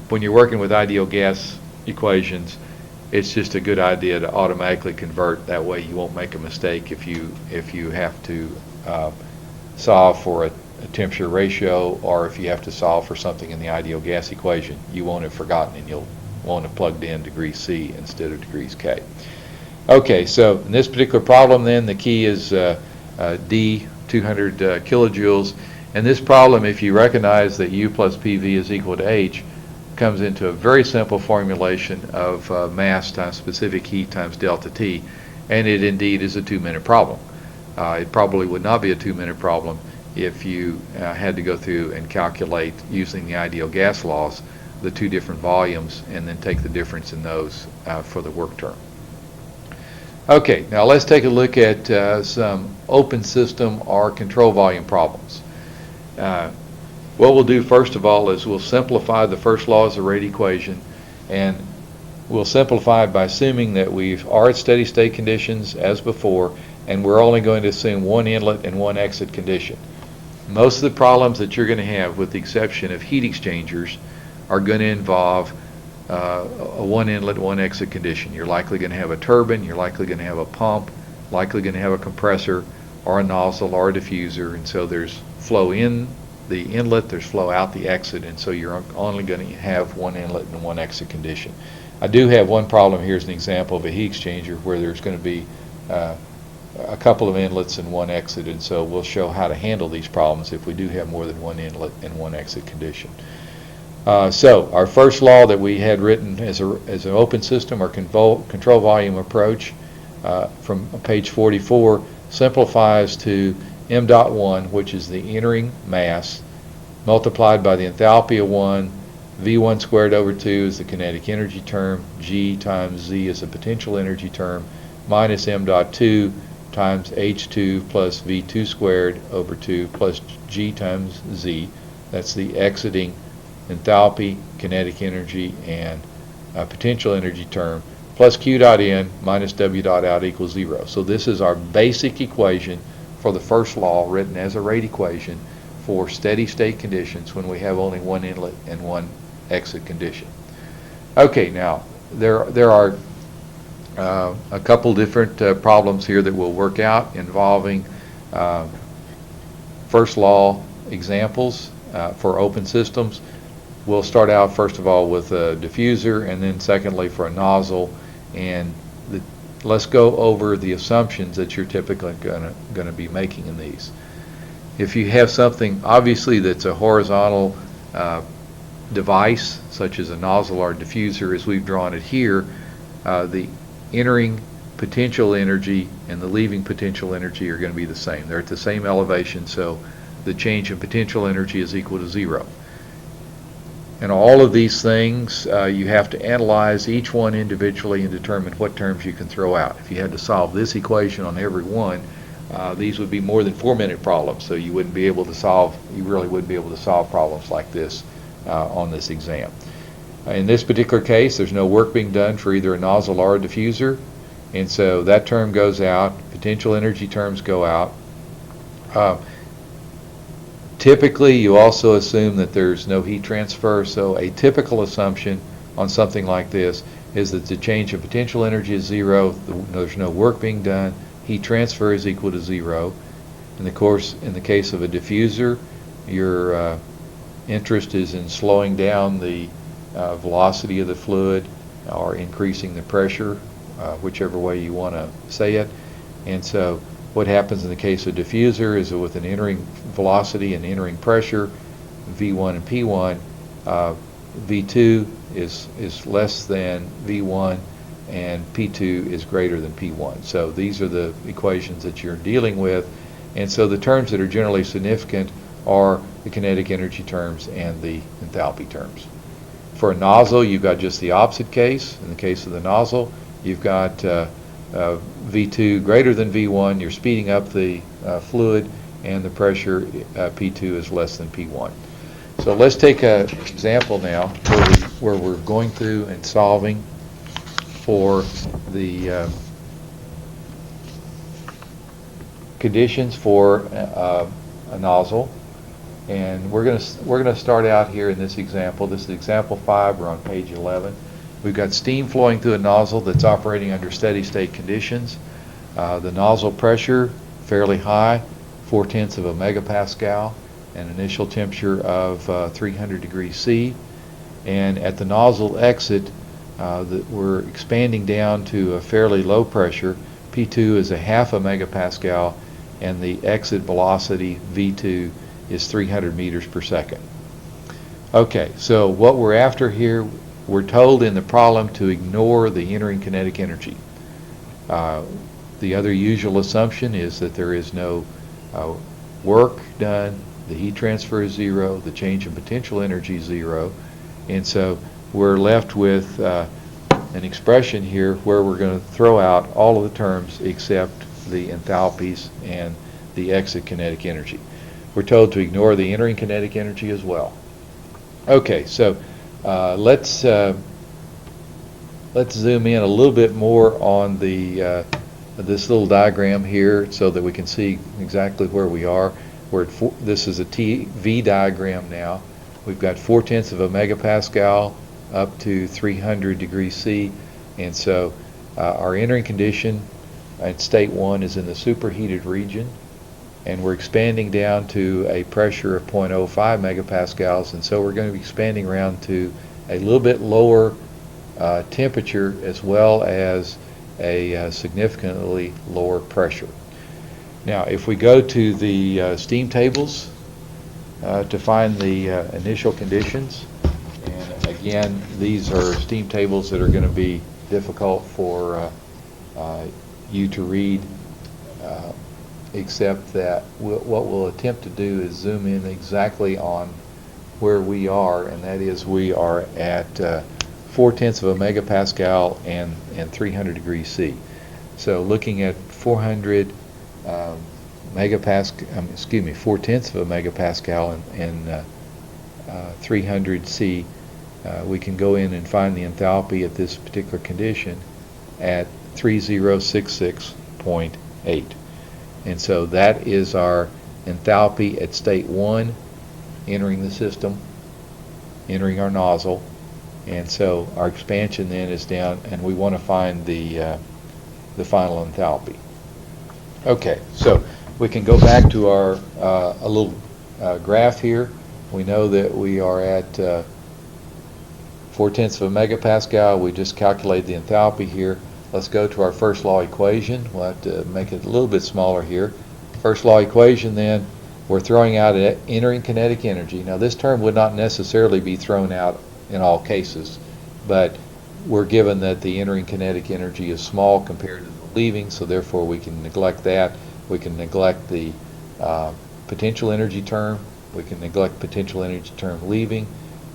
when you're working with ideal gas equations, it's just a good idea to automatically convert. That way you won't make a mistake if you have to solve for a temperature ratio, or if you have to solve for something in the ideal gas equation. You won't have forgotten, and you'll won't have plugged in degrees C instead of degrees K. Okay, so in this particular problem then, the key is D, 200 kilojoules. And this problem, if you recognize that U plus PV is equal to H, comes into a very simple formulation of mass times specific heat times delta T, and it indeed is a 2-minute problem. It probably would not be a 2-minute problem if you had to go through and calculate, using the ideal gas laws, the two different volumes and then take the difference in those for the work term. Okay, now let's take a look at some open system or control volume problems. What we'll do first of all is we'll simplify the first law of the rate equation, and we'll simplify it by assuming that we are at steady state conditions as before, and we're only going to assume one inlet and one exit condition. Most of the problems that you're going to have, with the exception of heat exchangers, are going to involve a one inlet, one exit condition. You're likely going to have a turbine, you're likely going to have a pump, likely going to have a compressor or a nozzle or a diffuser, and so there's flow in the inlet, there's flow out the exit, and so you're only going to have one inlet and one exit condition. I do have one problem here as an example of a heat exchanger where there's going to be a couple of inlets and one exit, and so we'll show how to handle these problems if we do have more than one inlet and one exit condition. So our first law that we had written as an open system or control volume approach from page 44 simplifies to m dot 1, which is the entering mass, multiplied by the enthalpy of 1, V1 squared over 2 is the kinetic energy term, G times Z is the potential energy term, minus m dot 2 times H2 plus V2 squared over 2 plus G times Z. That's the exiting enthalpy, kinetic energy, and potential energy term plus Q dot in minus W dot out equals 0. So this is our basic equation for the first law, written as a rate equation for steady state conditions when we have only one inlet and one exit condition. Okay, now there are a couple different problems here that we'll work out involving first law examples for open systems. We'll start out first of all with a diffuser, and then secondly for a nozzle, and let's go over the assumptions that you're typically going to be making in these. If you have something obviously that's a horizontal device, such as a nozzle or a diffuser as we've drawn it here, the entering potential energy and the leaving potential energy are going to be the same. They're at the same elevation, so the change in potential energy is equal to 0. And all of these things, you have to analyze each one individually and determine what terms you can throw out. If you had to solve this equation on every one, these would be more than 4-minute problems, so you really wouldn't be able to solve problems like this on this exam. In this particular case, there's no work being done for either a nozzle or a diffuser, and so that term goes out, potential energy terms go out. Typically, you also assume that there's no heat transfer, so a typical assumption on something like this is that the change of potential energy is 0, there's no work being done, heat transfer is equal to 0. And of course, in the case of a diffuser, your interest is in slowing down the velocity of the fluid or increasing the pressure, whichever way you want to say it. And so what happens in the case of diffuser is that with an entering velocity and entering pressure, V1 and P1, V2 is less than V1 and P2 is greater than P1. So these are the equations that you're dealing with, and so the terms that are generally significant are the kinetic energy terms and the enthalpy terms. For a nozzle, you've got just the opposite case. In the case of the nozzle, you've got V2 greater than V1, you're speeding up the fluid, and the pressure P2 is less than P1. So let's take an example now where we're going through and solving for the conditions for a nozzle. And we're going to start out here in this example. This is example 5. We're on page 11. We've got steam flowing through a nozzle that's operating under steady state conditions. The nozzle pressure fairly high, 0.4 of a megapascal, an initial temperature of 300 degrees C. And at the nozzle exit, we're expanding down to a fairly low pressure. P2 is 0.5 megapascal, and the exit velocity V2 is 300 meters per second. Okay, so what we're after here, we're told in the problem to ignore the entering kinetic energy. The other usual assumption is that there is no work done, the heat transfer is 0, the change in potential energy is 0, and so we're left with an expression here where we're going to throw out all of the terms except the enthalpies and the exit kinetic energy. We're told to ignore the entering kinetic energy as well. Okay, so let's zoom in a little bit more on the this little diagram here so that we can see exactly where we are. This is a TV diagram now. We've got 0.4 of a megapascal up to 300 degrees C, and so our entering condition at state 1 is in the superheated region, and we're expanding down to a pressure of 0.05 megapascals, and so we're going to be expanding around to a little bit lower temperature as well as a significantly lower pressure. Now, if we go to the steam tables to find the initial conditions, and again, these are steam tables that are going to be difficult for you to read, except that what we'll attempt to do is zoom in exactly on where we are, and that is we are at 0.4 of a megapascal and 300 degrees C. So looking at 400 megapascal, excuse me, 0.4 of a megapascal and 300 C, we can go in and find the enthalpy at this particular condition at 3066.8. And so that is our enthalpy at state 1, entering the system, entering our nozzle. And so our expansion then is down, and we want to find the final enthalpy. Okay, so we can go back to our a little graph here. We know that we are at 0.4 of a megapascal. We just calculated the enthalpy here. Let's go to our first law equation. We'll have to make it a little bit smaller here. First law equation then, we're throwing out entering kinetic energy. Now this term would not necessarily be thrown out in all cases, but we're given that the entering kinetic energy is small compared to the leaving, so therefore we can neglect that. We can neglect the potential energy term. We can neglect potential energy term leaving,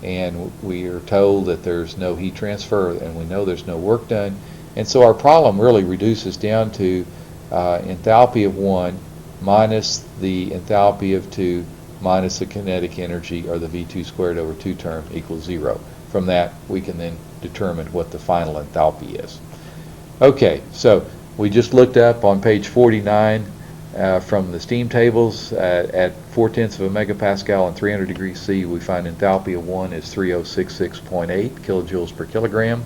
and we are told that there's no heat transfer, and we know there's no work done. And so our problem really reduces down to enthalpy of 1 minus the enthalpy of 2 minus the kinetic energy, or the V2 squared over 2 term, equals 0. From that, we can then determine what the final enthalpy is. Okay, so we just looked up on page 49 from the steam tables at 0.4 of a megapascal and 300 degrees C, we find enthalpy of 1 is 3066.8 kilojoules per kilogram.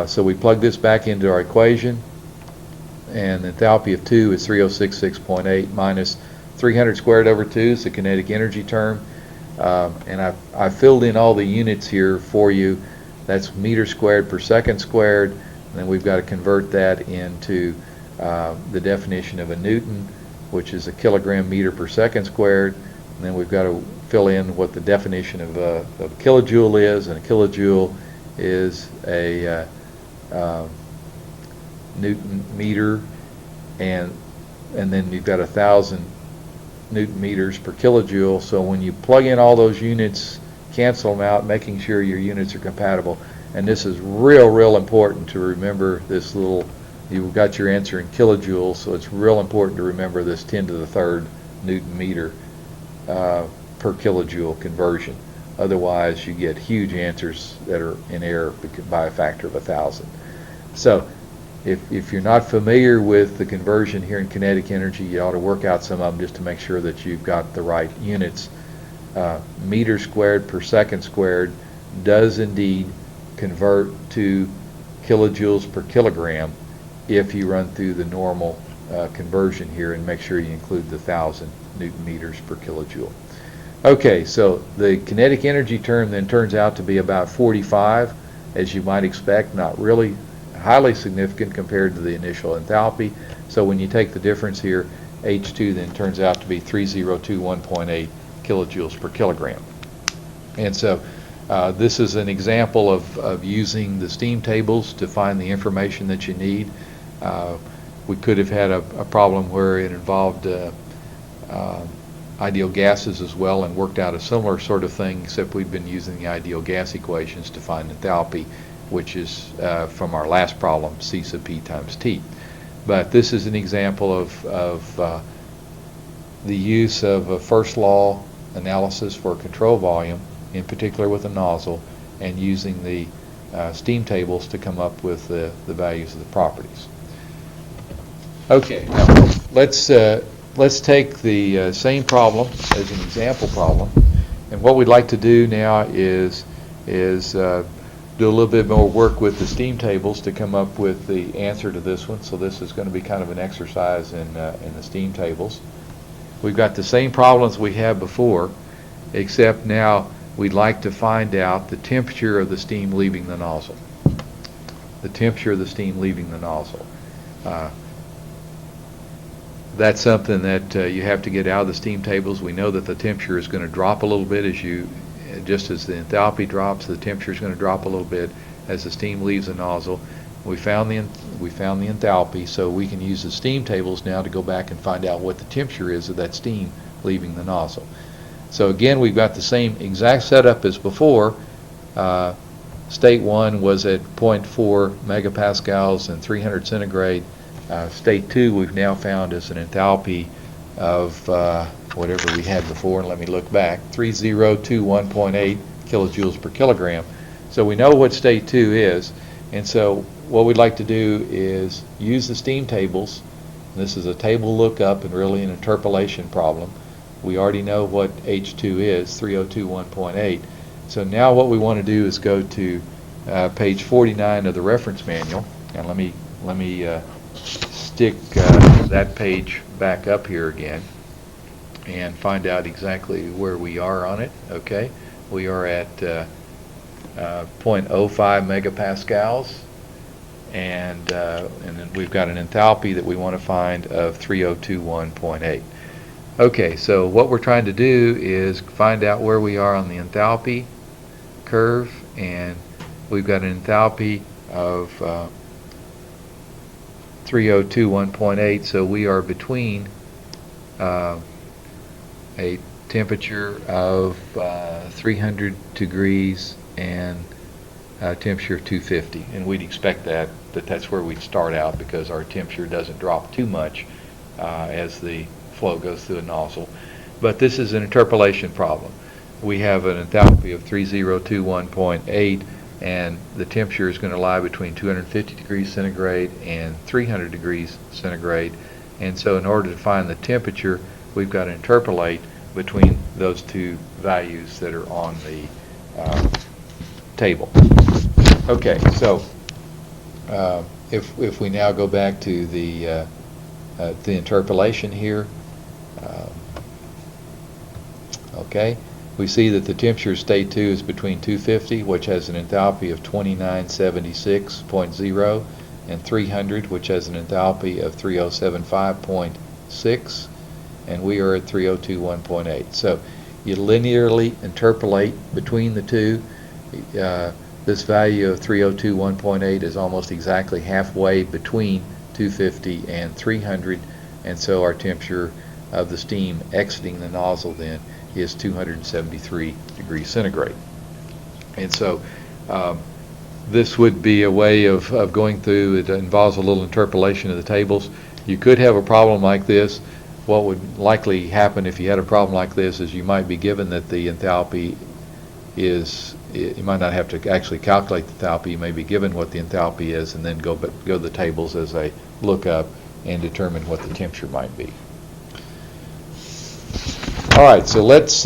So we plug this back into our equation, and the enthalpy of 2 is 3066.8 minus 300 squared over 2 is the kinetic energy term. And I've filled in all the units here for you. That's meters squared per second squared, and then we've got to convert that into the definition of a Newton, which is a kilogram meter per second squared, and then we've got to fill in what the definition of a kilojoule is, and a kilojoule is a Newton meter, and then you've got 1,000 Newton meters per kilojoule. So when you plug in all those units, cancel them out, making sure your units are compatible. And this is real important to remember this little, you've got your answer in kilojoules, so it's real important to remember this 10 to the third Newton meter per kilojoule conversion. Otherwise you get huge answers that are in error by a factor of 1,000. So if you're not familiar with the conversion here in kinetic energy, you ought to work out some of them just to make sure that you've got the right units. Meter squared per second squared does indeed convert to kilojoules per kilogram if you run through the normal conversion here, and make sure you include the 1,000 Newton meters per kilojoule. Okay, so the kinetic energy term then turns out to be about 45, as you might expect, not really highly significant compared to the initial enthalpy. So when you take the difference here, H2 then turns out to be 3021.8 kilojoules per kilogram. And so this is an example of using the steam tables to find the information that you need. We could have had a problem where it involved ideal gases as well, and worked out a similar sort of thing, except we've been using the ideal gas equations to find enthalpy, which is from our last problem, C sub P times T. But this is an example of the use of a first law analysis for control volume, in particular with a nozzle, and using the steam tables to come up with the values of the properties. Okay, now let's take the same problem as an example problem, and what we'd like to do now is do a little bit more work with the steam tables to come up with the answer to this one. So this is going to be kind of an exercise in the steam tables. We've got the same problems we had before, except now we'd like to find out the temperature of the steam leaving the nozzle. The temperature of the steam leaving the nozzle. That's something that you have to get out of the steam tables. We know that the temperature is going to drop a little bit just as the enthalpy drops, the temperature is going to drop a little bit as the steam leaves the nozzle. We found the enthalpy, so we can use the steam tables now to go back and find out what the temperature is of that steam leaving the nozzle. So again, we've got the same exact setup as before. State 1 was at 0.4 megapascals and 300 centigrade. State 2 we've now found is an enthalpy of whatever we had before, and let me look back, 3021.8 kilojoules per kilogram. So we know what state 2 is, and so what we'd like to do is use the steam tables. This is a table lookup and really an interpolation problem. We already know what H2 is, 3021.8. So now what we want to do is go to page 49 of the reference manual, and let me stick that page back up here again and find out exactly where we are on it. Okay, we are at 0.05 megapascals, and then we've got an enthalpy that we want to find of 3021.8. Okay, so what we're trying to do is find out where we are on the enthalpy curve, and we've got an enthalpy of 3021.8, so we are between a temperature of 300 degrees and a temperature of 250, and we'd expect that's where we'd start out, because our temperature doesn't drop too much as the flow goes through a nozzle. But this is an interpolation problem. We have an enthalpy of 3021.8, and the temperature is going to lie between 250 degrees centigrade and 300 degrees centigrade. And so in order to find the temperature, we've got to interpolate between those two values that are on the table. Okay, so if we now go back to the interpolation here, okay, we see that the temperature of state 2 is between 250, which has an enthalpy of 2976.0, and 300, which has an enthalpy of 3075.6, and we are at 3021.8. So you linearly interpolate between the two. This value of 3021.8 is almost exactly halfway between 250 and 300, and so our temperature of the steam exiting the nozzle then is 273 degrees centigrade. And so this would be a way of going through. It involves a little interpolation of the tables. You could have a problem like this. What would likely happen if you had a problem like this is you might be given that the enthalpy is, you might not have to actually calculate the enthalpy. You may be given what the enthalpy is and then go to the tables as a lookup and determine what the temperature might be. All right, so let's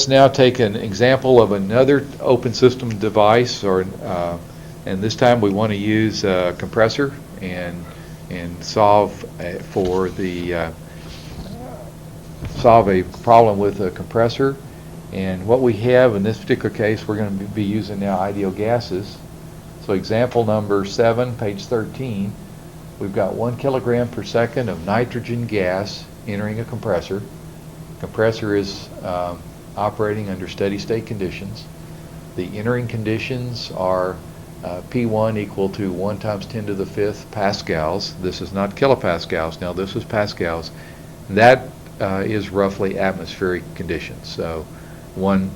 now take an example of another open system device, and this time we want to use a compressor and solve solve a problem with a compressor. And what we have in this particular case, we're going to be using now ideal gases. So example number 7, page 13, we've got 1 kilogram per second of nitrogen gas entering a compressor. Compressor is operating under steady state conditions. The entering conditions are P1 equal to 1 times 10 to the 5th pascals. This is not kilopascals. Now this is pascals. That is roughly atmospheric conditions. So one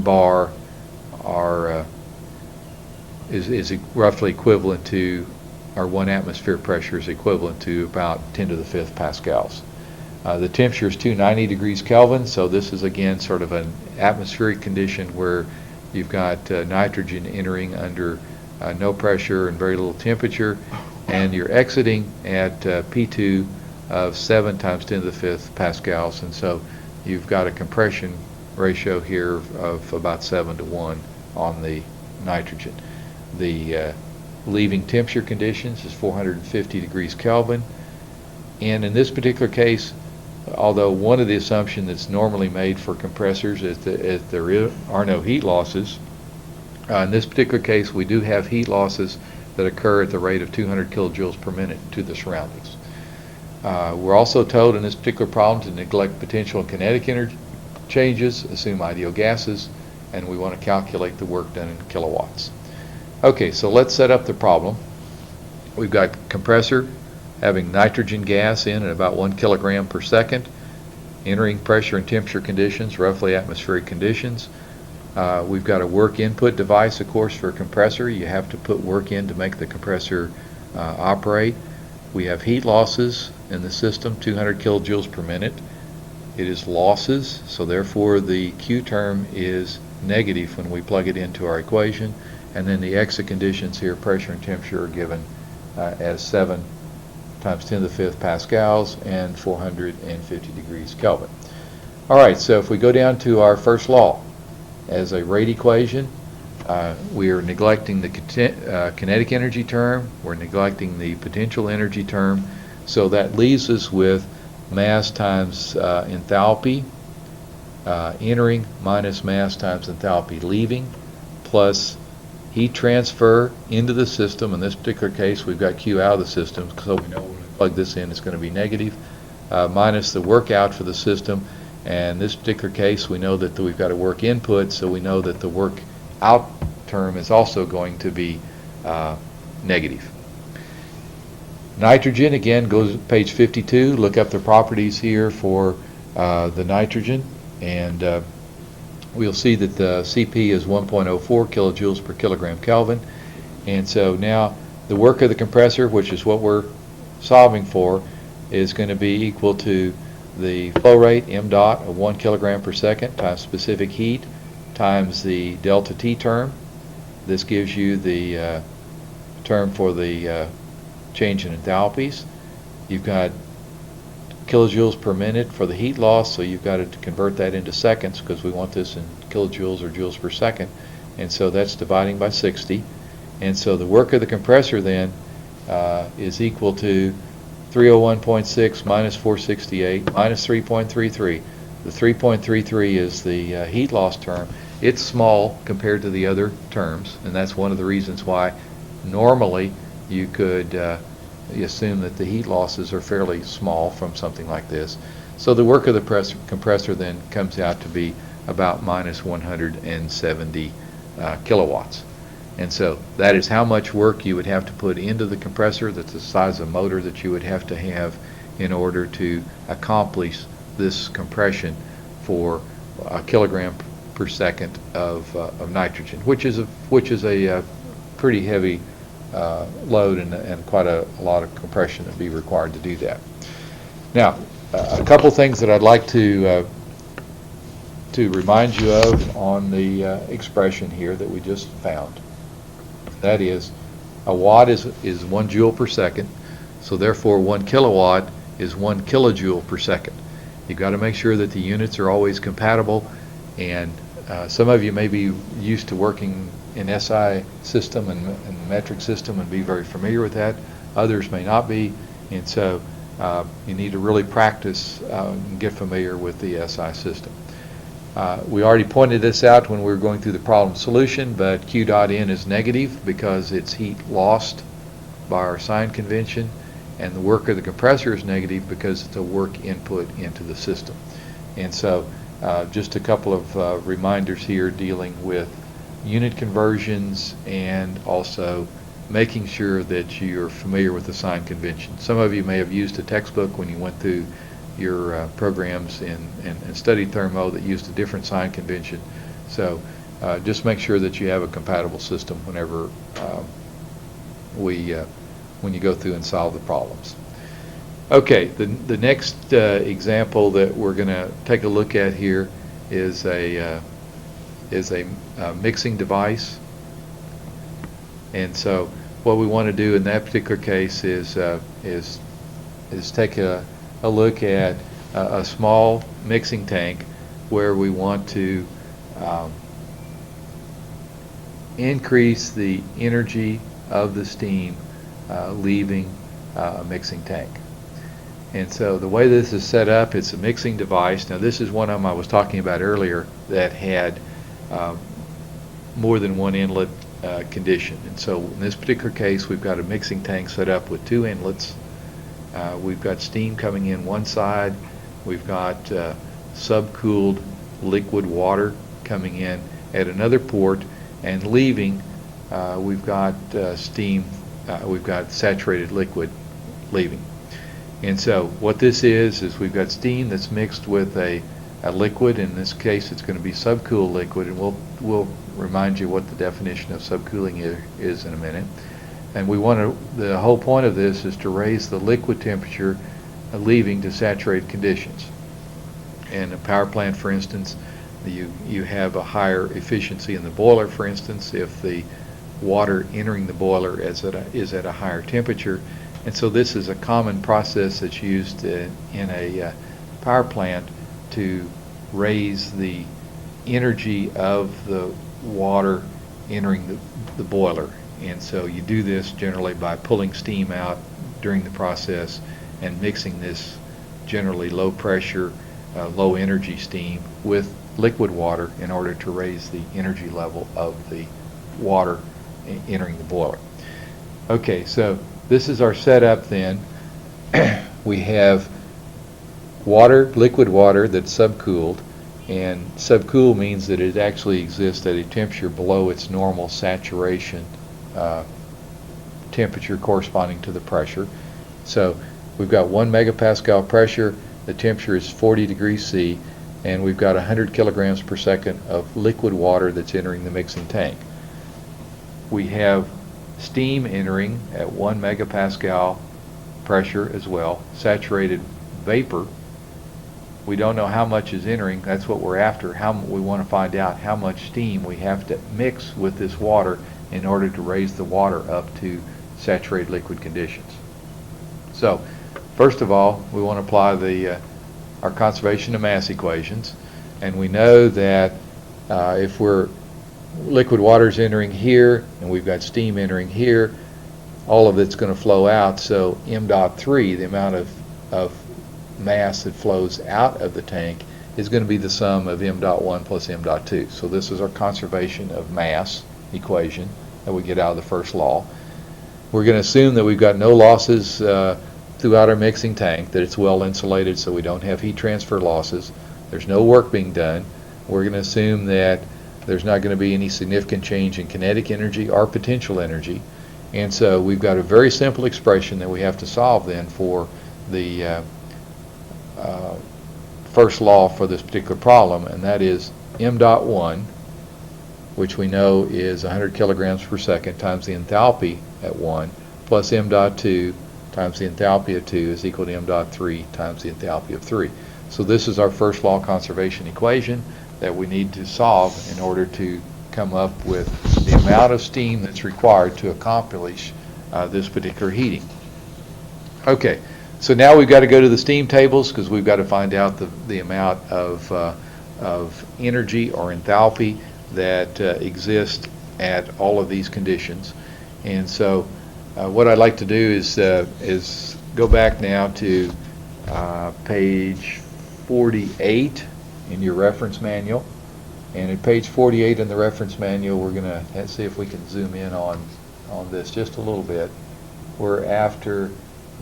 bar is roughly equivalent to, or 1 atmosphere pressure is equivalent to about 10 to the 5th pascals. The temperature is 290 degrees Kelvin, so this is again sort of an atmospheric condition where you've got nitrogen entering under no pressure and very little temperature, and you're exiting at P2 of 7 times 10 to the 5th pascals, and so you've got a compression ratio here of about 7 to 1 on the nitrogen. The leaving temperature conditions is 450 degrees Kelvin, and in this particular case, although one of the assumptions that's normally made for compressors is that there are no heat losses, in this particular case we do have heat losses that occur at the rate of 200 kilojoules per minute to the surroundings. We're also told in this particular problem to neglect potential and kinetic energy changes, assume ideal gases, and we want to calculate the work done in kilowatts. Okay, so let's set up the problem. We've got compressor having nitrogen gas in at about 1 kilogram per second, entering pressure and temperature conditions, roughly atmospheric conditions. We've got a work input device, of course, for a compressor. You have to put work in to make the compressor operate. We have heat losses in the system, 200 kilojoules per minute. It is losses, so therefore the Q term is negative when we plug it into our equation. And then the exit conditions here, pressure and temperature, are given as 7 times 10 to the 5th pascals and 450 degrees Kelvin. All right, so if we go down to our first law as a rate equation, we are neglecting the kinetic energy term, we're neglecting the potential energy term, so that leaves us with mass times enthalpy entering minus mass times enthalpy leaving, plus heat transfer into the system. In this particular case, we've got Q out of the system, so we know when we plug this in it's going to be negative, minus the work out for the system. And in this particular case, we know that we've got a work input, so we know that the work out term is also going to be negative. Nitrogen, again, goes to page 52. Look up the properties here for the nitrogen, and we'll see that the CP is 1.04 kilojoules per kilogram Kelvin. And so now the work of the compressor, which is what we're solving for, is going to be equal to the flow rate, m dot, of 1 kilogram per second times specific heat times the delta T term. This gives you the term for the change in enthalpies. You've got kilojoules per minute for the heat loss, so you've got to convert that into seconds because we want this in kilojoules or joules per second, and so that's dividing by 60. And so the work of the compressor then is equal to 301.6 minus 468 minus 3.33. The 3.33 is the heat loss term. It's small compared to the other terms, and that's one of the reasons why normally you could assume that the heat losses are fairly small from something like this. So the work of the compressor then comes out to be about minus 170 kilowatts. And so that is how much work you would have to put into the compressor. That's the size of motor that you would have to have in order to accomplish this compression for a kilogram per second of nitrogen, which is a pretty heavy load and quite a lot of compression that would be required to do that. Now, a couple things that I'd like to remind you of on the expression here that we just found. That is, a watt is 1 joule per second, so therefore 1 kilowatt is 1 kilojoule per second. You've got to make sure that the units are always compatible, and some of you may be used to working in SI system and metric system and be very familiar with that. Others may not be, and so you need to really practice and get familiar with the SI system. We already pointed this out when we were going through the problem solution, but Q dot N is negative because it's heat lost by our sign convention, and the work of the compressor is negative because it's a work input into the system. And so just a couple of reminders here dealing with unit conversions and also making sure that you're familiar with the sign convention. Some of you may have used a textbook when you went through your programs and studied Thermo that used a different sign convention. So just make sure that you have a compatible system whenever when you go through and solve the problems. Okay, the next example that we're going to take a look at here is a mixing device. And so what we want to do in that particular case is take a look at a small mixing tank where we want to increase the energy of the steam leaving a mixing tank. And so the way this is set up, it's a mixing device. Now this is one of them I was talking about earlier that had more than one inlet condition. And so in this particular case, we've got a mixing tank set up with 2 inlets. We've got steam coming in one side. We've got subcooled liquid water coming in at another port, and leaving we've got steam, we've got saturated liquid leaving. And so what this is we've got steam that's mixed with a liquid. In this case it's going to be subcooled liquid, and we'll remind you what the definition of subcooling is in a minute. And we want to, the whole point of this is to raise the liquid temperature leaving to saturated conditions. In a power plant, for instance, You have a higher efficiency in the boiler, for instance, if the water entering the boiler is at a higher temperature. And so this is a common process that's used in a power plant to raise the energy of the water entering the boiler. And so you do this generally by pulling steam out during the process and mixing this generally low pressure, low energy steam with liquid water in order to raise the energy level of the water entering the boiler. Okay, so this is our setup then. We have water, liquid water that's subcooled, and subcool means that it actually exists at a temperature below its normal saturation temperature corresponding to the pressure. So we've got 1 megapascal pressure, the temperature is 40 degrees C, and we've got 100 kilograms per second of liquid water that's entering the mixing tank. We have steam entering at 1 megapascal pressure as well, saturated vapor. We don't know how much is entering. That's what we're after. We want to find out how much steam we have to mix with this water in order to raise the water up to saturated liquid conditions. So first of all, we want to apply our conservation of mass equations, and we know that if liquid water is entering here and we've got steam entering here, all of it's going to flow out. So m dot 3, the amount of mass that flows out of the tank, is going to be the sum of m dot 1 plus m dot 2. So this is our conservation of mass equation that we get out of the first law. We're going to assume that we've got no losses throughout our mixing tank, that it's well insulated so we don't have heat transfer losses. There's no work being done. We're going to assume that there's not going to be any significant change in kinetic energy or potential energy. And so we've got a very simple expression that we have to solve then for the first law for this particular problem, and that is m dot 1, which we know is 100 kilograms per second times the enthalpy at 1, plus m dot 2 times the enthalpy of 2 is equal to m dot 3 times the enthalpy of 3. So this is our first law conservation equation that we need to solve in order to come up with the amount of steam that's required to accomplish this particular heating. Okay, so now we've got to go to the steam tables because we've got to find out the amount of energy or enthalpy that exists at all of these conditions. And so what I'd like to do is go back now to page 48 in your reference manual. And at page 48 in the reference manual, we're going to see if we can zoom in on this just a little bit. We're after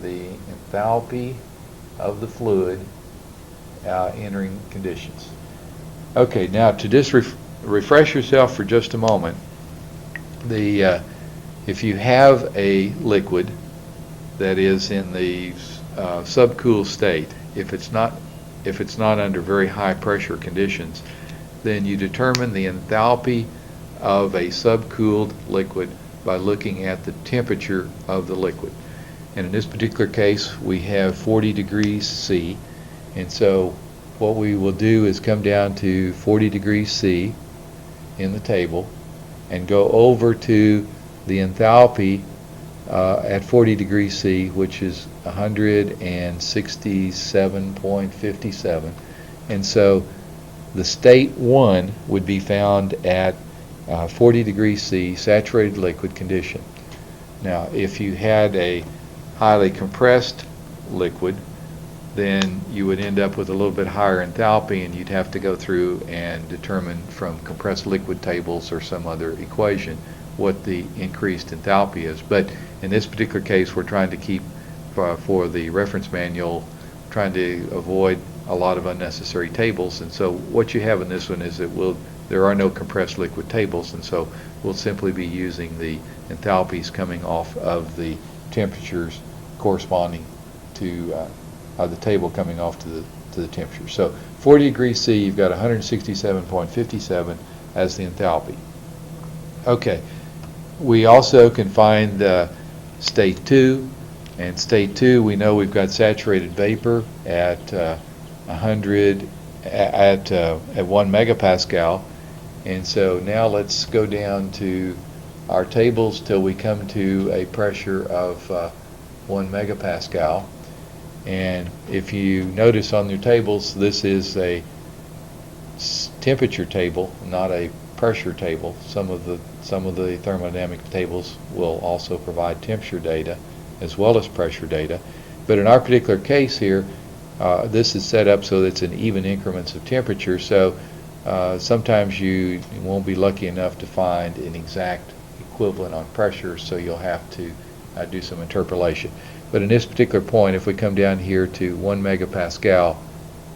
the enthalpy of the fluid entering conditions. Okay, now to just refresh yourself for just a moment, if you have a liquid that is in the subcool state, if it's not under very high pressure conditions, then you determine the enthalpy of a subcooled liquid by looking at the temperature of the liquid. And in this particular case, we have 40 degrees C, and so what we will do is come down to 40 degrees C in the table and go over to the enthalpy at 40 degrees C, which is 167.57. And so the state 1 would be found at 40 degrees C, saturated liquid condition. Now, if you had a highly compressed liquid, then you would end up with a little bit higher enthalpy, and you'd have to go through and determine from compressed liquid tables or some other equation what the increased enthalpy is. But in this particular case, we're trying to keep, for the reference manual, trying to avoid a lot of unnecessary tables. And so what you have in this one is that there are no compressed liquid tables, and so we'll simply be using the enthalpies coming off of the temperatures corresponding to the table coming off to the temperature. So 40 degrees C, you've got 167.57 as the enthalpy. Okay, we also can find state 2, and state 2 we know we've got saturated vapor at 100 at 1 megapascal. And so now let's go down to our tables till we come to a pressure of 1 megapascal. And if you notice on your tables, this is a temperature table, not a pressure table. Some of the thermodynamic tables will also provide temperature data as well as pressure data. But in our particular case here, this is set up so that it's in even increments of temperature. So sometimes you won't be lucky enough to find an exact equivalent on pressure, so you'll have to do some interpolation. But in this particular point, if we come down here to 1 megapascal,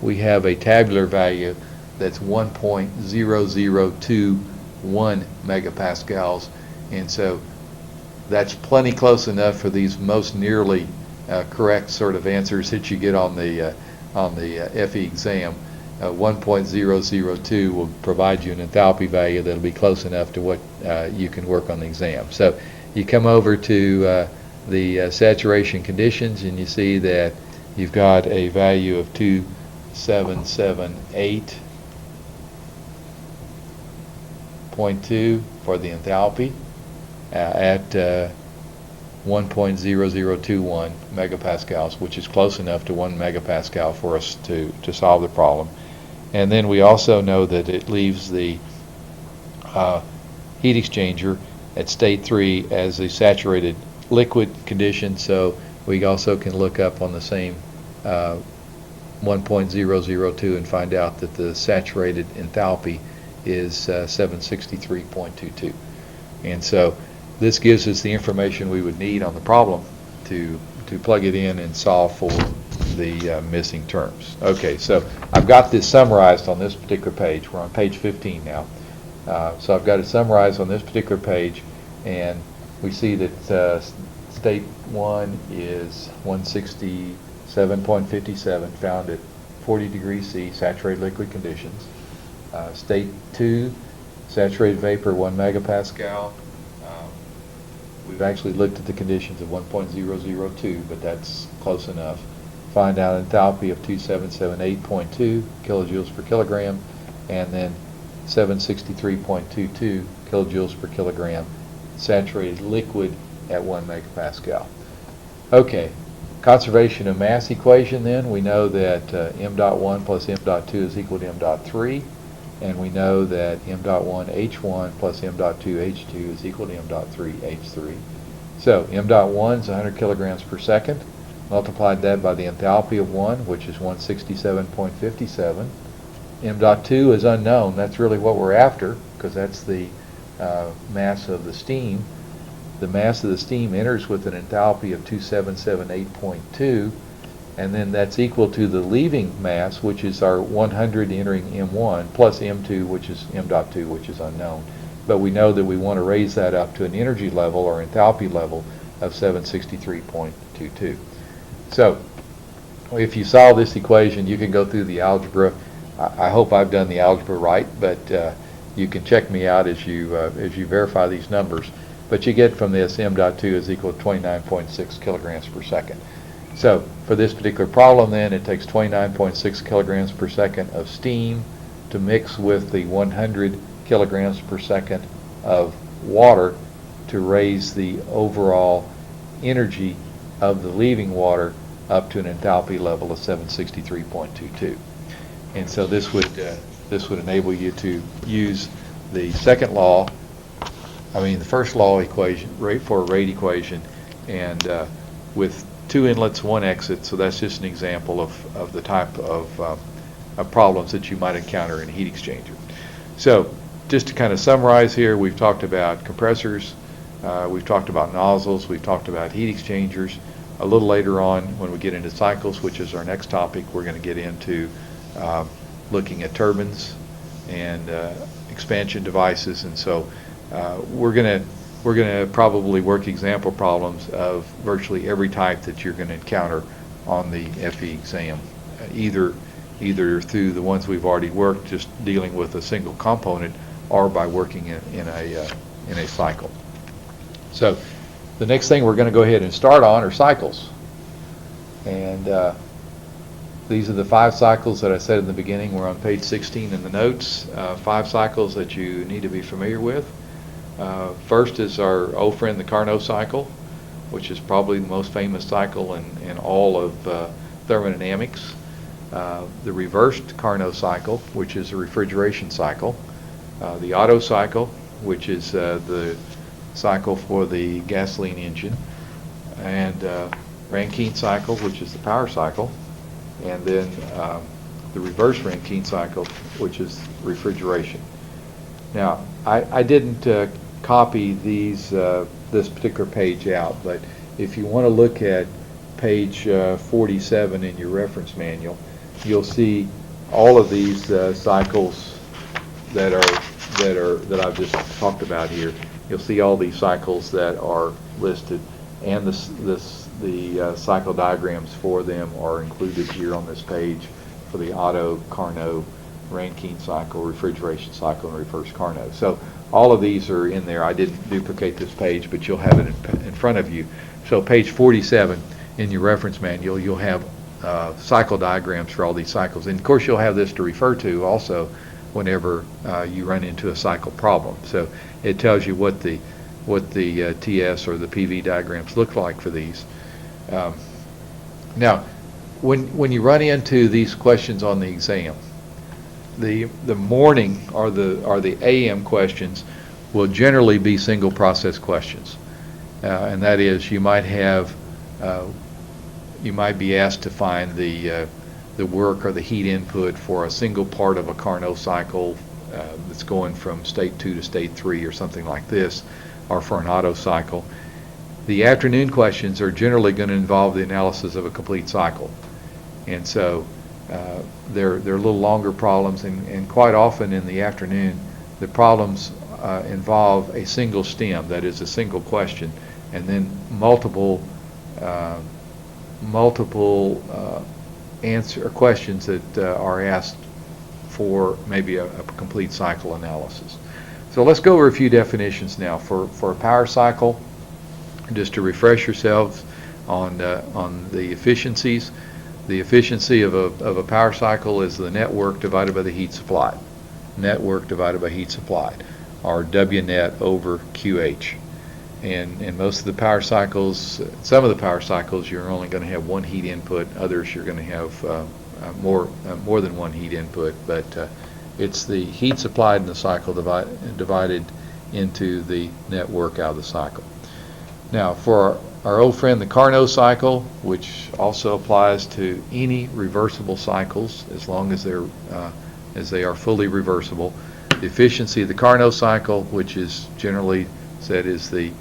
we have a tabular value that's 1.0021 megapascals, and so that's plenty close enough for these most nearly correct sort of answers that you get on the FE exam. 1.002 will provide you an enthalpy value that'll be close enough to what you can work on the exam. So you come over to the saturation conditions, and you see that you've got a value of 2778.2 for the enthalpy at 1.0021 megapascals, which is close enough to 1 megapascal for us to solve the problem. And then we also know that it leaves the heat exchanger at state 3 as a saturated liquid condition, so we also can look up on the same 1.002 and find out that the saturated enthalpy is 763.22. And so this gives us the information we would need on the problem to plug it in and solve for the missing terms. Okay, so I've got this summarized on this particular page. We're on page 15 now. So I've got it summarized on this particular page, and we see that state 1 is 167.57, found at 40 degrees C, saturated liquid conditions. State 2, saturated vapor 1 megapascal. We've actually looked at the conditions of 1.002, but that's close enough. Find out enthalpy of 2778.2 kilojoules per kilogram, and then 763.22 kilojoules per kilogram saturated liquid at 1 megapascal. Okay, conservation of mass equation then. We know that m.1 plus m.2 is equal to m.3, and we know that m.1 H1 plus m.2 H2 is equal to m.3 H3. So m.1 is 100 kilograms per second. Multiplied that by the enthalpy of 1, which is 167.57. m.2 is unknown. That's really what we're after, because that's the mass of the steam. The mass of the steam enters with an enthalpy of 2778.2, and then that's equal to the leaving mass, which is our 100 entering M1, plus M2, which is m.2, which is unknown. But we know that we want to raise that up to an energy level or enthalpy level of 763.22. So if you solve this equation, you can go through the algebra. I hope I've done the algebra right, but you can check me out as you verify these numbers. But you get from this m.2 is equal to 29.6 kilograms per second. So for this particular problem then, it takes 29.6 kilograms per second of steam to mix with the 100 kilograms per second of water to raise the overall energy of the leaving water up to an enthalpy level of 763.22. And so this would enable you to use the second law, the first law equation, for a rate equation, and with 2 inlets, 1 exit. So that's just an example of the type of problems that you might encounter in a heat exchanger. So just to kind of summarize here, we've talked about compressors, we've talked about nozzles, we've talked about heat exchangers. A little later on, when we get into cycles, which is our next topic, we're going to get into looking at turbines and expansion devices. And so we're going to probably work example problems of virtually every type that you're going to encounter on the FE exam, either through the ones we've already worked, just dealing with a single component, or by working in a cycle. So the next thing we're going to go ahead and start on are cycles. And These are the 5 cycles that I said in the beginning. We're on page 16 in the notes. 5 cycles that you need to be familiar with. First is our old friend, the Carnot cycle, which is probably the most famous cycle in all of thermodynamics. The reversed Carnot cycle, which is a refrigeration cycle. The Otto cycle, which is the cycle for the gasoline engine. And Rankine cycle, which is the power cycle. And then the reverse Rankine cycle, which is refrigeration. Now, I didn't copy this particular page out, but if you want to look at page 47 in your reference manual, you'll see all of these cycles that I've just talked about here. You'll see all these cycles that are listed, and the cycle diagrams for them are included here on this page for the Otto, Carnot, Rankine cycle, refrigeration cycle, and reverse Carnot. So all of these are in there. I didn't duplicate this page, but you'll have it in front of you. So page 47 in your reference manual, you'll have cycle diagrams for all these cycles. And of course, you'll have this to refer to also whenever you run into a cycle problem. So it tells you what the TS or the PV diagrams look like for these. Now, when you run into these questions on the exam, the morning or the AM questions will generally be single process questions, and that is you might be asked to find the work or the heat input for a single part of a Carnot cycle that's going from state 2 to state 3 or something like this, or for an Otto cycle. The afternoon questions are generally going to involve the analysis of a complete cycle, and so they're a little longer problems, and quite often in the afternoon the problems involve a single stem, that is a single question, and then multiple answer questions that are asked for maybe a complete cycle analysis. So let's go over a few definitions now for a power cycle, just to refresh yourselves on the efficiencies. The efficiency of a power cycle is the net work divided by the heat supplied. Net work divided by heat supplied, or W net over QH. And in most of the power cycles, some of the power cycles, you're only going to have one heat input. Others, you're going to have more than one heat input. But it's the heat supplied in the cycle divided into the net work out of the cycle. Now, for our old friend, the Carnot cycle, which also applies to any reversible cycles as long as they are fully reversible. The efficiency of the Carnot cycle, which is generally said is the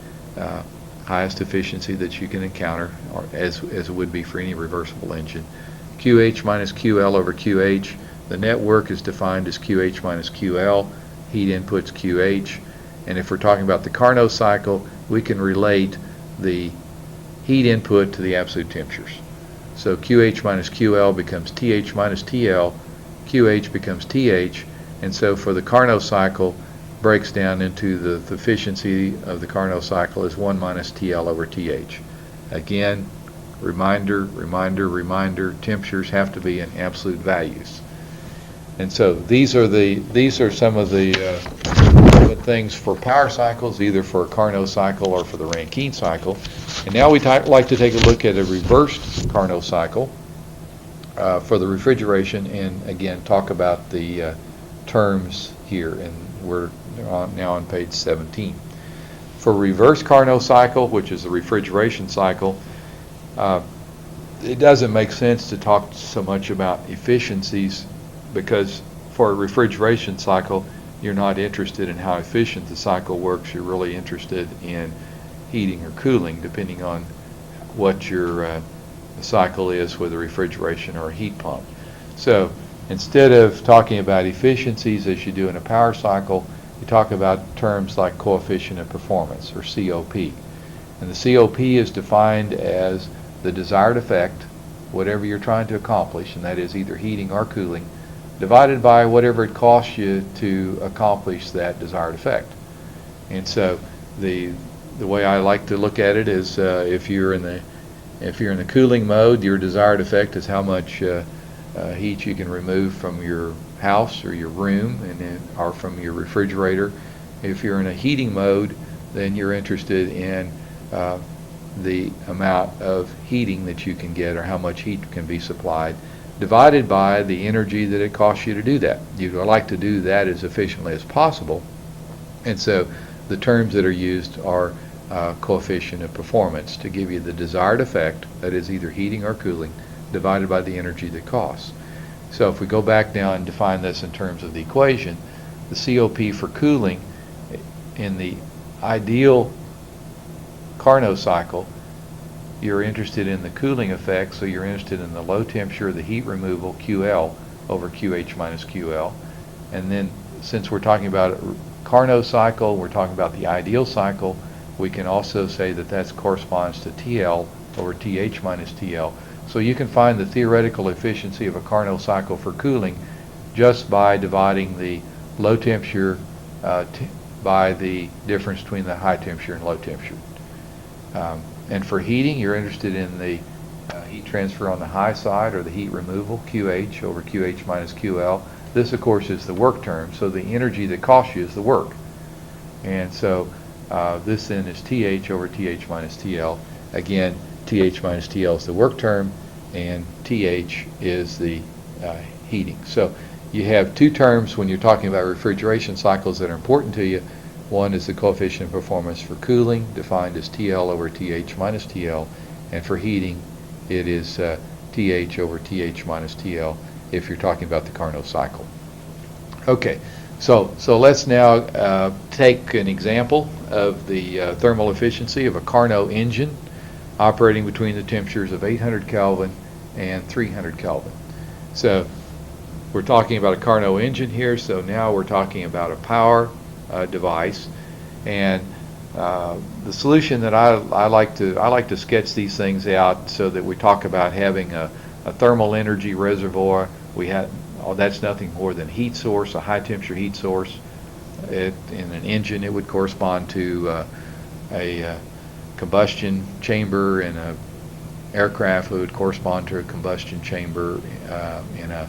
highest efficiency that you can encounter, or as it would be for any reversible engine. QH minus QL over QH. The net work is defined as QH minus QL. Heat input's QH. And if we're talking about the Carnot cycle, we can relate the heat input to the absolute temperatures. So QH minus QL becomes TH minus TL, QH becomes TH, and so for the Carnot cycle breaks down into the efficiency of the Carnot cycle is 1 minus TL over TH. Again, reminder, temperatures have to be in absolute values. And so these are some of the things for power cycles, either for a Carnot cycle or for the Rankine cycle. And now we'd like to take a look at a reversed Carnot cycle for the refrigeration, and again talk about the terms here, and we're now on page 17. For reverse Carnot cycle, which is the refrigeration cycle, it doesn't make sense to talk so much about efficiencies, because for a refrigeration cycle you're not interested in how efficient the cycle works. You're really interested in heating or cooling, depending on what your cycle is with a refrigeration or a heat pump. So instead of talking about efficiencies as you do in a power cycle, you talk about terms like coefficient of performance, or COP. And the COP is defined as the desired effect, whatever you're trying to accomplish, and that is either heating or cooling, divided by whatever it costs you to accomplish that desired effect. And so the way I like to look at it is if you're in the cooling mode, your desired effect is how much heat you can remove from your house or your room, and then, or from your refrigerator. If you're in a heating mode, then you're interested in the amount of heating that you can get, or how much heat can be supplied, divided by the energy that it costs you to do that. You'd like to do that as efficiently as possible, and so the terms that are used are coefficient of performance to give you the desired effect, that is either heating or cooling, divided by the energy that costs. So if we go back now and define this in terms of the equation, the COP for cooling in the ideal Carnot cycle, you're interested in the cooling effect, so you're interested in the low temperature, the heat removal, QL over QH minus QL. And then since we're talking about Carnot cycle, we're talking about the ideal cycle, we can also say that that corresponds to TL over TH minus TL. So you can find the theoretical efficiency of a Carnot cycle for cooling just by dividing the low temperature by the difference between the high temperature and low temperature. And for heating, you're interested in the heat transfer on the high side, or the heat removal, QH over QH minus QL. This, of course, is the work term, so the energy that costs you is the work. And so this then is TH over TH minus TL. Again, TH minus TL is the work term, and TH is the heating. So you have two terms when you're talking about refrigeration cycles that are important to you. One is the coefficient of performance for cooling, defined as TL over TH minus TL, and for heating, it is TH over TH minus TL if you're talking about the Carnot cycle. Okay, so let's now take an example of the thermal efficiency of a Carnot engine operating between the temperatures of 800 Kelvin and 300 Kelvin. So we're talking about a Carnot engine here, so now we're talking about a power device, and the solution that I like to sketch these things out so that we talk about having a thermal energy reservoir. That's nothing more than heat source, a high temperature heat source. In an engine, it would correspond to a combustion chamber. In an aircraft, it would correspond to a combustion chamber. In a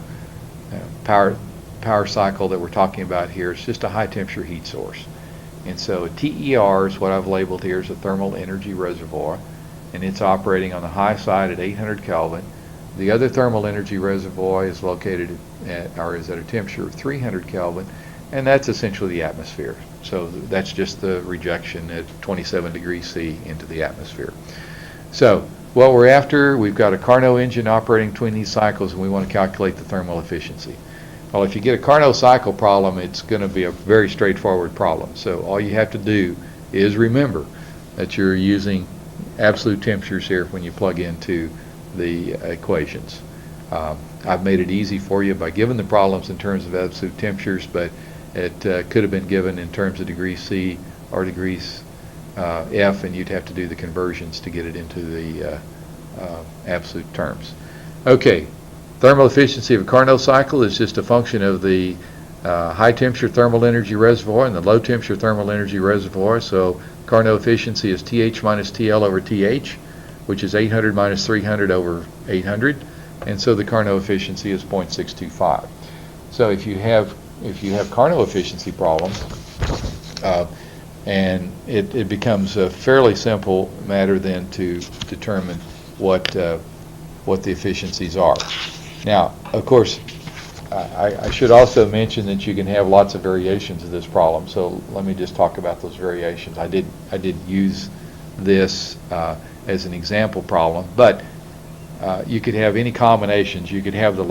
power cycle that we're talking about here, is just a high temperature heat source. And so a TER is what I've labeled here as a thermal energy reservoir, and it's operating on the high side at 800 Kelvin. The other thermal energy reservoir is located is at a temperature of 300 Kelvin, and that's essentially the atmosphere. So that's just the rejection at 27 degrees C into the atmosphere. So what we're after, we've got a Carnot engine operating between these cycles, and we want to calculate the thermal efficiency. Well, if you get a Carnot cycle problem, it's going to be a very straightforward problem. So all you have to do is remember that you're using absolute temperatures here when you plug into the equations. I've made it easy for you by giving the problems in terms of absolute temperatures, but it could have been given in terms of degrees C or degrees F, and you'd have to do the conversions to get it into the absolute terms. Okay. Thermal efficiency of a Carnot cycle is just a function of the high temperature thermal energy reservoir and the low temperature thermal energy reservoir. So Carnot efficiency is TH minus TL over TH, which is 800 minus 300 over 800, and so the Carnot efficiency is 0.625. So if you have Carnot efficiency problems, and it becomes a fairly simple matter then to determine what the efficiencies are. Now, of course, I should also mention that you can have lots of variations of this problem. So let me just talk about those variations. I did use this as an example problem, but you could have any combinations. You could have the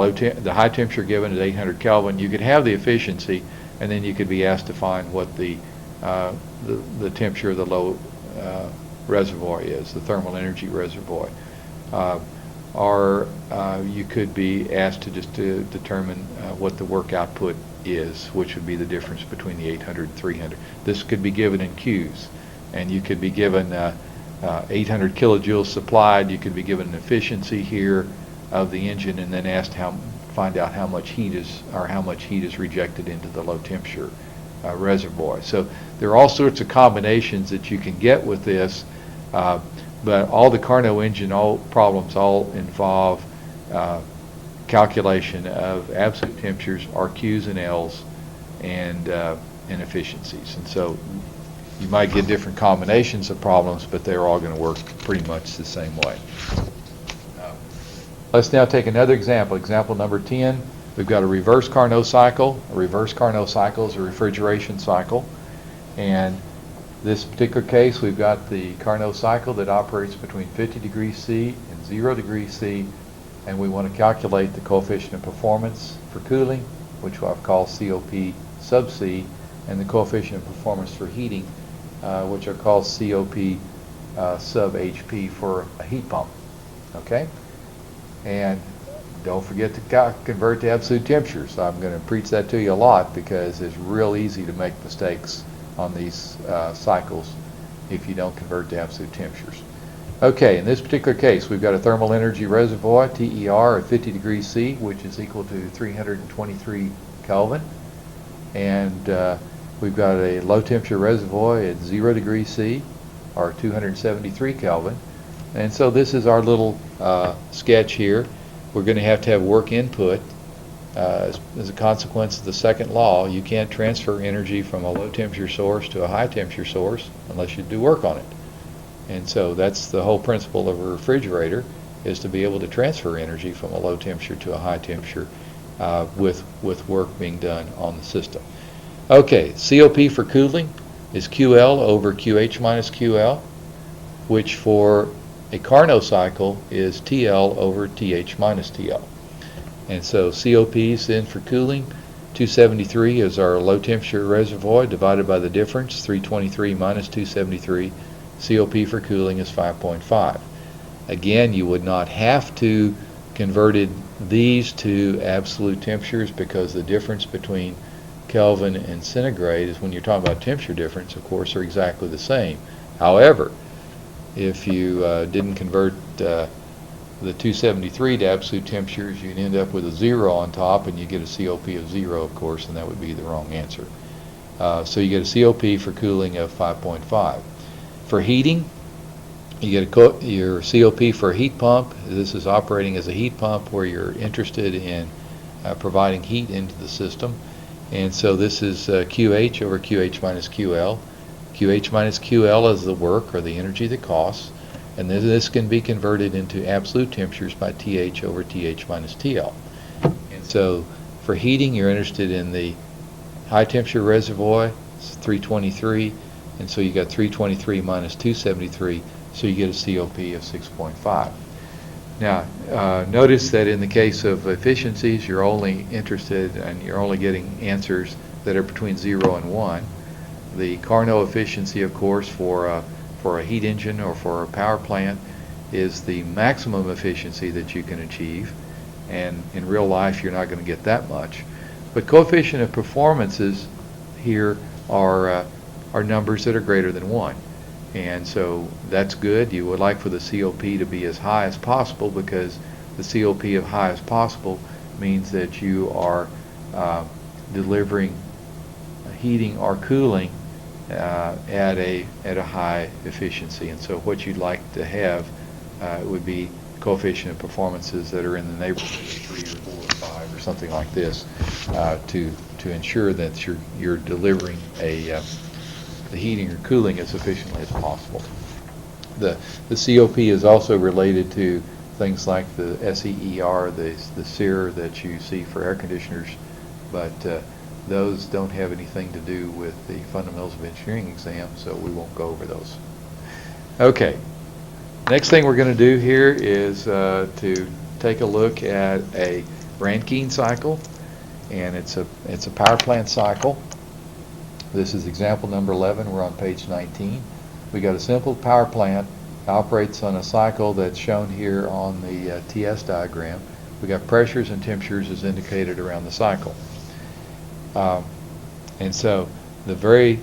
high temperature given at 800 Kelvin. You could have the efficiency, and then you could be asked to find what the temperature of the low reservoir is, the thermal energy reservoir. Or you could be asked to just determine what the work output is, which would be the difference between the 800 and 300. This could be given in Qs, and you could be given 800 kilojoules supplied. You could be given an efficiency here of the engine, and then asked find out how much heat is rejected into the low temperature reservoir. So there are all sorts of combinations that you can get with this. But all the Carnot engine problems all involve calculation of absolute temperatures, RQs and Ls, and efficiencies. And so you might get different combinations of problems, but they're all going to work pretty much the same way. Let's now take another example. Example number 10. We've got a reverse Carnot cycle. A reverse Carnot cycle is a refrigeration cycle. And this particular case, we've got the Carnot cycle that operates between 50 degrees C and 0 degrees C. And we want to calculate the coefficient of performance for cooling, which I've called COP sub C, and the coefficient of performance for heating, which are called COP sub HP for a heat pump. Okay? And don't forget to convert to absolute temperatures. I'm going to preach that to you a lot because it's real easy to make mistakes on these cycles if you don't convert to absolute temperatures. Okay, in this particular case, we've got a thermal energy reservoir, TER, at 50 degrees C, which is equal to 323 Kelvin. And we've got a low temperature reservoir at 0 degrees C, or 273 Kelvin. And so this is our little sketch here. We're going to have work input. As a consequence of the second law, you can't transfer energy from a low temperature source to a high temperature source unless you do work on it. And so that's the whole principle of a refrigerator, is to be able to transfer energy from a low temperature to a high temperature with work being done on the system. Okay, COP for cooling is QL over QH minus QL, which for a Carnot cycle is TL over TH minus TL. And so COPs then for cooling, 273 is our low temperature reservoir divided by the difference, 323 minus 273. COP for cooling is 5.5. Again, you would not have to converted these to absolute temperatures because the difference between Kelvin and centigrade is, when you're talking about temperature difference, of course, are exactly the same. However, if you didn't convert the 273 to absolute temperatures, you'd end up with a 0 on top, and you get a COP of 0, of course, and that would be the wrong answer. So you get a COP for cooling of 5.5. For heating, you get your COP for a heat pump. This is operating as a heat pump where you're interested in providing heat into the system. And so this is QH over QH minus QL. QH minus QL is the work, or the energy that costs, and then this can be converted into absolute temperatures by TH over TH minus TL. And so for heating, you're interested in the high temperature reservoir, it's 323, and so you got 323 minus 273, so you get a COP of 6.5. Now, notice that in the case of efficiencies, you're only interested, and you're only getting answers that are between 0 and 1. The Carnot efficiency, of course, for a heat engine or for a power plant is the maximum efficiency that you can achieve, and in real life you're not going to get that much. But coefficient of performances here are numbers that are greater than 1, and so that's good. You would like for the COP to be as high as possible, because the COP of high as possible means that you are delivering heating or cooling at a high efficiency. And so what you'd like to have would be coefficient of performances that are in the neighborhood of 3 or 4 or 5 or something like this, to ensure that you're delivering the heating or cooling as efficiently as possible. The COP is also related to things like the SEER, the SEER that you see for air conditioners, but those don't have anything to do with the fundamentals of engineering exam, so we won't go over those. Okay, next thing we're going to do here is to take a look at a Rankine cycle, and it's a power plant cycle. This is example number 11. We're on page 19. We got a simple power plant, operates on a cycle that's shown here on the TS diagram. We got pressures and temperatures as indicated around the cycle. And so the very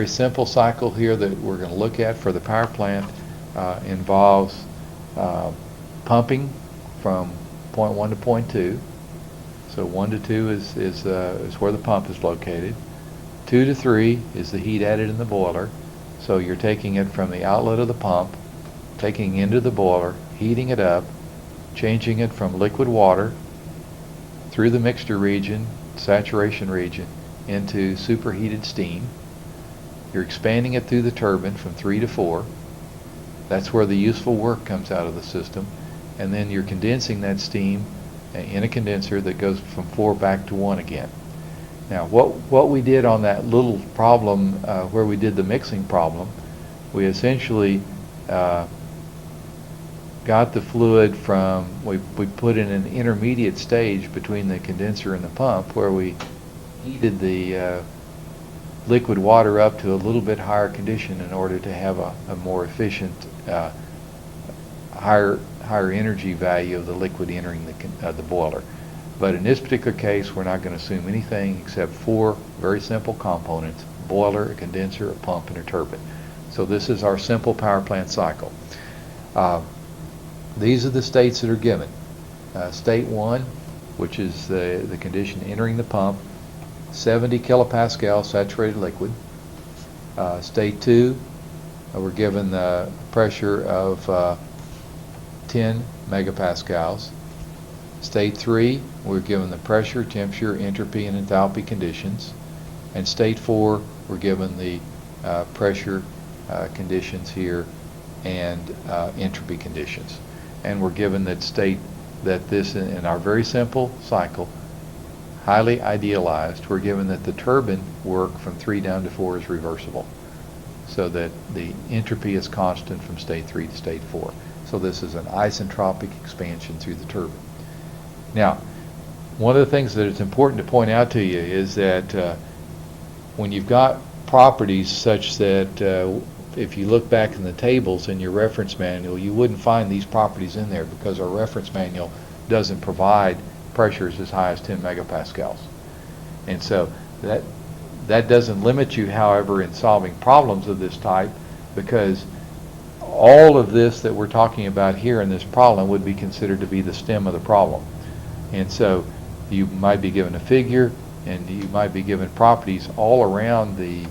simple cycle here that we're going to look at for the power plant involves pumping from point 1 to point 2. So 1 to 2 is where the pump is located. 2 to 3 is the heat added in the boiler. So you're taking it from the outlet of the pump, taking it into the boiler, heating it up, changing it from liquid water through the mixture region, saturation region, into superheated steam. You're expanding it through the turbine from 3 to 4. That's where the useful work comes out of the system. And then you're condensing that steam in a condenser that goes from 4 back to 1 again. Now, what we did on that little problem where we did the mixing problem, we essentially got the fluid from, we put in an intermediate stage between the condenser and the pump where we heated the liquid water up to a little bit higher condition in order to have a more efficient, higher energy value of the liquid entering the boiler. But in this particular case, we're not going to assume anything except 4 very simple components: boiler, a condenser, a pump, and a turbine. So this is our simple power plant cycle. These are the states that are given. State 1, which is the condition entering the pump, 70 kilopascal saturated liquid. State 2, we're given the pressure of 10 megapascals. State 3, we're given the pressure, temperature, entropy, and enthalpy conditions. And state 4, we're given the pressure conditions here and entropy conditions. And we're given that this, in our very simple cycle, highly idealized, we're given that the turbine work from 3 down to 4 is reversible, so that the entropy is constant from state 3 to state 4. So this is an isentropic expansion through the turbine. Now, one of the things that it's important to point out to you is that when you've got properties such that if you look back in the tables in your reference manual, you wouldn't find these properties in there because our reference manual doesn't provide pressures as high as 10 megapascals. And so that doesn't limit you, however, in solving problems of this type, because all of this that we're talking about here in this problem would be considered to be the stem of the problem. And so you might be given a figure, and you might be given properties all around the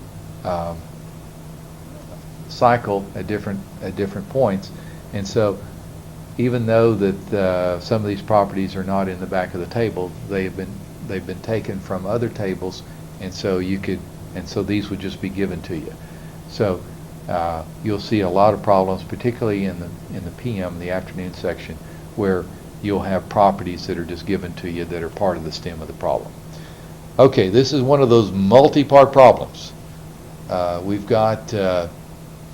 cycle at different points. And so even though that some of these properties are not in the back of the table, they've been taken from other tables, and so these would just be given to you. So you'll see a lot of problems, particularly in the PM, the afternoon section, where you'll have properties that are just given to you that are part of the stem of the problem. Okay, this is one of those multi-part problems.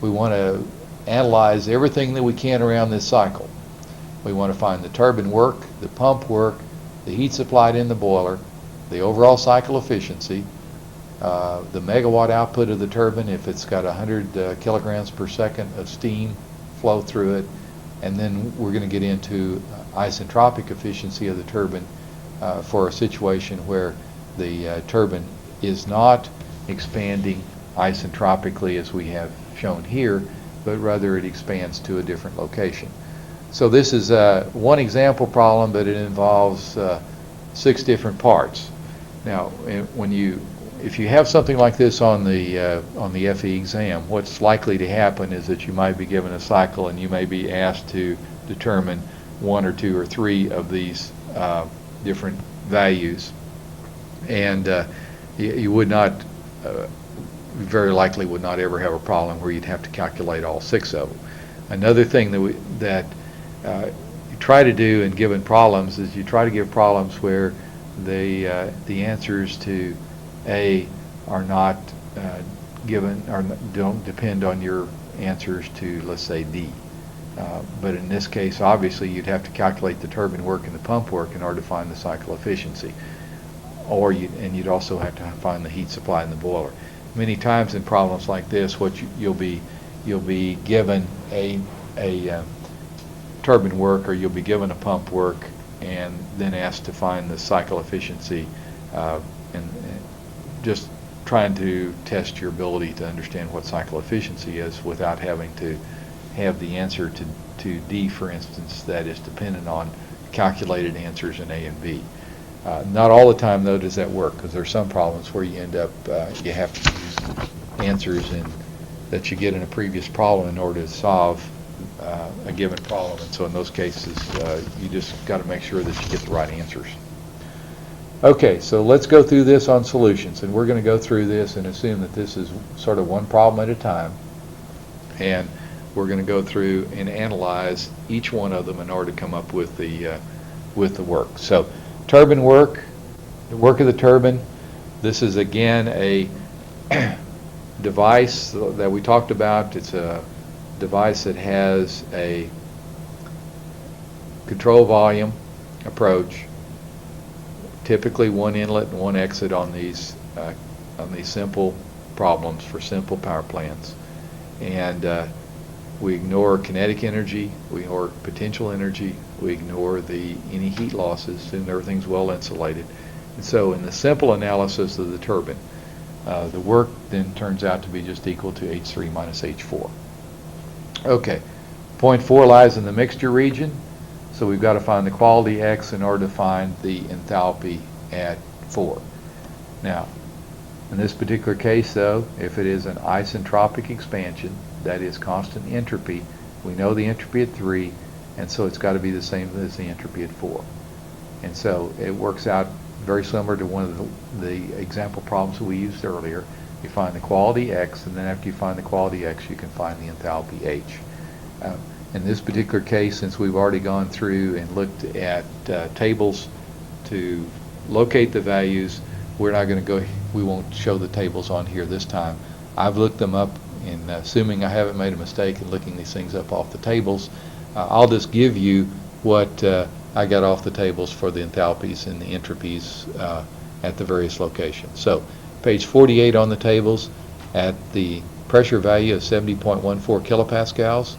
We want to analyze everything that we can around this cycle. We want to find the turbine work, the pump work, the heat supplied in the boiler, the overall cycle efficiency, the megawatt output of the turbine if it's got 100 kilograms per second of steam flow through it, and then we're going to get into isentropic efficiency of the turbine for a situation where the turbine is not expanding isentropically as we have shown here, but rather it expands to a different location. So this is one example problem, but it involves 6 different parts. Now, if you have something like this on the FE exam, what's likely to happen is that you might be given a cycle and you may be asked to determine 1 or 2 or 3 of these different values, and you would not, very likely would not ever have a problem where you'd have to calculate all 6 of them. Another thing that you try to do in given problems is you try to give problems where the answers to A are not given, or don't depend on your answers to, let's say, D. But in this case, obviously, you'd have to calculate the turbine work and the pump work in order to find the cycle efficiency. And you'd also have to find the heat supply in the boiler. Many times in problems like this, you'll be given a turbine work, or you'll be given a pump work, and then asked to find the cycle efficiency, and just trying to test your ability to understand what cycle efficiency is without having to have the answer to D, for instance, that is dependent on calculated answers in A and B. Not all the time, though, does that work, because there are some problems where you end up, you have to use answers that you get in a previous problem in order to solve a given problem. And so in those cases, you just got to make sure that you get the right answers. Okay, so let's go through this on solutions, and we're going to go through this and assume that this is sort of one problem at a time, and we're going to go through and analyze each one of them in order to come up with the work. So, turbine work, the work of the turbine. This is again a device that we talked about. It's a device that has a control volume approach, typically one inlet and one exit on these simple problems for simple power plants, and we ignore kinetic energy, we ignore potential energy, we ignore any heat losses, and everything's well insulated. And so in the simple analysis of the turbine, the work then turns out to be just equal to H3 minus H4. Okay, point 4 lies in the mixture region, so we've got to find the quality X in order to find the enthalpy at 4. Now, in this particular case though, if it is an isentropic expansion, that is constant entropy, we know the entropy at 3, and so it's got to be the same as the entropy at 4. And so it works out very similar to one of the example problems that we used earlier. You find the quality X, and then after you find the quality X, you can find the enthalpy H. In this particular case, since we've already gone through and looked at tables to locate the values, we're not going to go, we won't show the tables on here this time. I've looked them up, and assuming I haven't made a mistake in looking these things up off the tables, I'll just give you what I got off the tables for the enthalpies and the entropies at the various locations. So page 48 on the tables, at the pressure value of 70.14 kilopascals,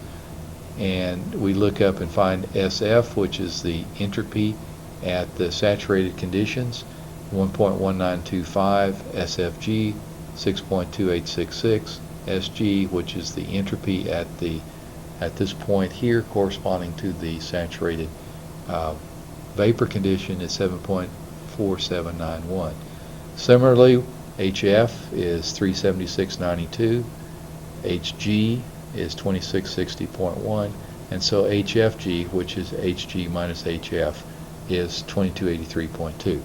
and we look up and find SF, which is the entropy at the saturated conditions, 1.1925, SFG 6.2866, SG, which is the entropy at this point here corresponding to the saturated vapor condition, is 7.4791. Similarly, HF is 376.92, HG is 2660.1, and so HFG, which is HG minus HF, is 2283.2.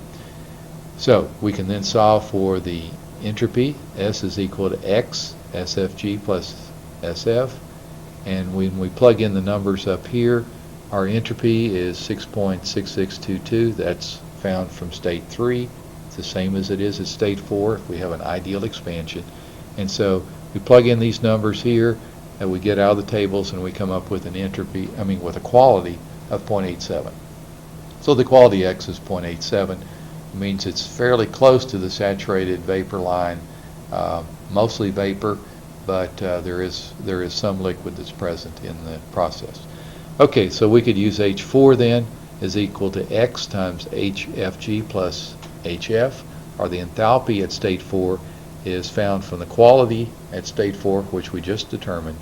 So we can then solve for the entropy. S is equal to X, SFG plus SF, and when we plug in the numbers up here, our entropy is 6.6622. That's found from state 3. It's the same as it is at state 4 if we have an ideal expansion. And so we plug in these numbers here, and we get out of the tables, and we come up with an entropy, with a quality of 0.87. So the quality X is 0.87. It means it's fairly close to the saturated vapor line, mostly vapor, but there is some liquid that's present in the process. Okay, so we could use H4 then is equal to X times HFG plus HF, or the enthalpy at state 4 is found from the quality at state 4, which we just determined,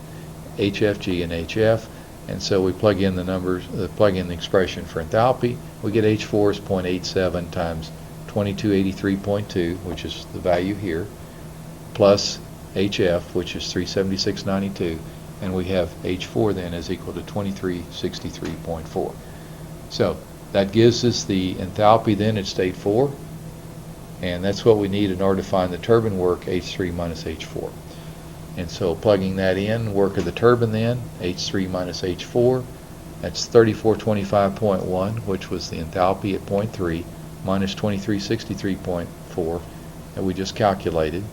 HFG and HF, and so we plug in the numbers, plug in the expression for enthalpy. We get H4 is 0.87 times 2283.2, which is the value here, plus HF, which is 376.92, and we have H4 then is equal to 2363.4. So that gives us the enthalpy then at state 4, and that's what we need in order to find the turbine work, H3 minus H4. And so plugging that in, work of the turbine then, H3 minus H4, that's 3425.1, which was the enthalpy at 0.3, minus 2363.4 that we just calculated.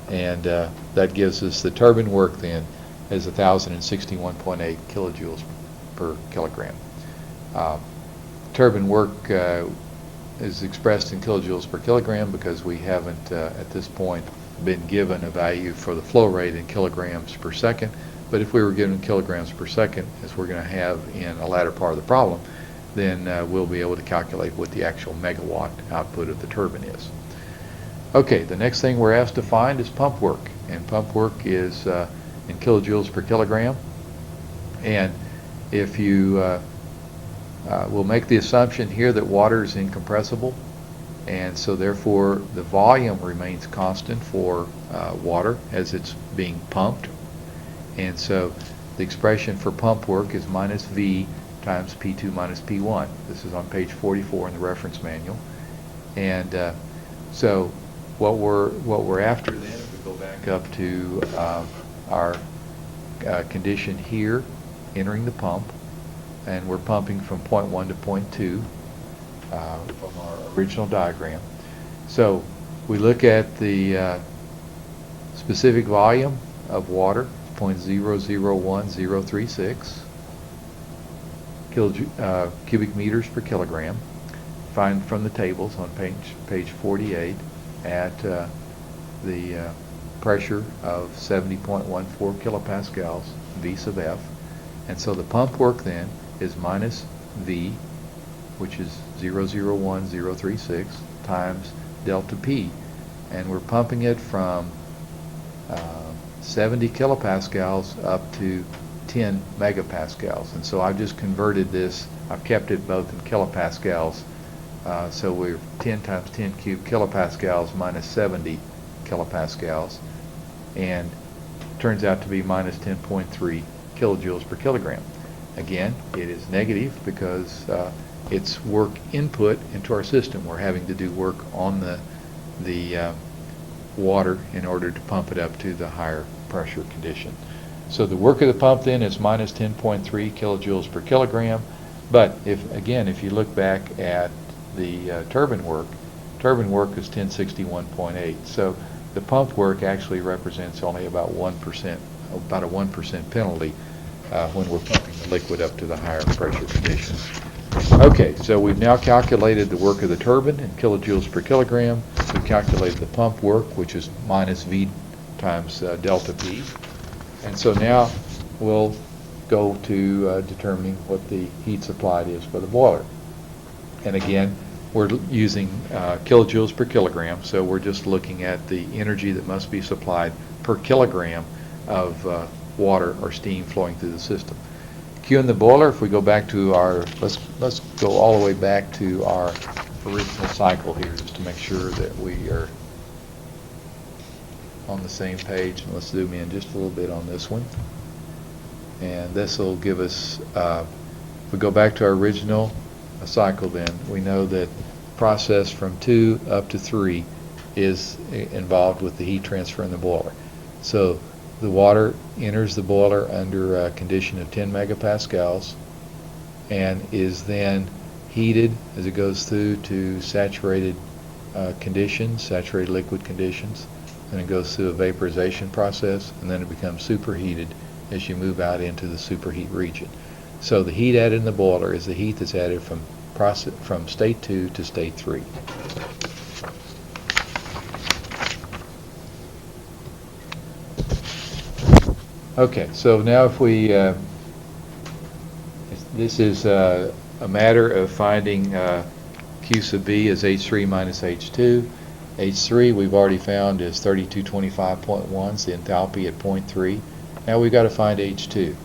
And that gives us the turbine work then as 1,061.8 kilojoules per kilogram. Turbine work is expressed in kilojoules per kilogram because we haven't at this point been given a value for the flow rate in kilograms per second. But if we were given kilograms per second, as we're going to have in a latter part of the problem, then we'll be able to calculate what the actual megawatt output of the turbine is. Okay, the next thing we're asked to find is pump work, and pump work is in kilojoules per kilogram. And if you we'll make the assumption here that water is incompressible, and so therefore the volume remains constant for water as it's being pumped, and so the expression for pump work is minus V times P2 minus P1. This is on page 44 in the reference manual, And so what we're after then, if we go back up to our condition here, entering the pump, and we're pumping from point 1 to point 2 from our original diagram. So we look at the specific volume of water, 0.001036 cubic meters per kilogram. Find from the tables on page 48 at the pressure of 70.14 kilopascals, V sub F. And so the pump work then is minus V, which is 0.001036, times delta P. And we're pumping it from 70 kilopascals up to 10 megapascals. And so I've just converted this, I've kept it both in kilopascals. So we're 10 times 10 cubed kilopascals minus 70 kilopascals, and turns out to be minus 10.3 kilojoules per kilogram. Again, it is negative because it's work input into our system. We're having to do work on the water in order to pump it up to the higher pressure condition. So the work of the pump then is minus 10.3 kilojoules per kilogram. But if you look back at the turbine work is 1061.8. So the pump work actually represents only about a 1% penalty when we're pumping the liquid up to the higher pressure condition. Okay, so we've now calculated the work of the turbine in kilojoules per kilogram. We've calculated the pump work, which is minus V times delta P. And so now we'll go to determining what the heat supplied is for the boiler. And again, we're using kilojoules per kilogram, so we're just looking at the energy that must be supplied per kilogram of water or steam flowing through the system. Q in the boiler, if we go back to our, let's go all the way back to our original cycle here just to make sure that we are on the same page. And let's zoom in just a little bit on this one. And this will give us, if we go back to our original cycle, then we know that process from 2 up to 3 is involved with the heat transfer in the boiler. So the water enters the boiler under a condition of 10 megapascals and is then heated as it goes through to saturated conditions, saturated liquid conditions. Then it goes through a vaporization process, and then it becomes superheated as you move out into the superheat region. So the heat added in the boiler is the heat that's added from state 2 to state 3. Okay, so now if we, this is a matter of finding Q sub B as H3 minus H2. H3 we've already found is 3225.1, it's the enthalpy at 0.3. Now we've got to find H2.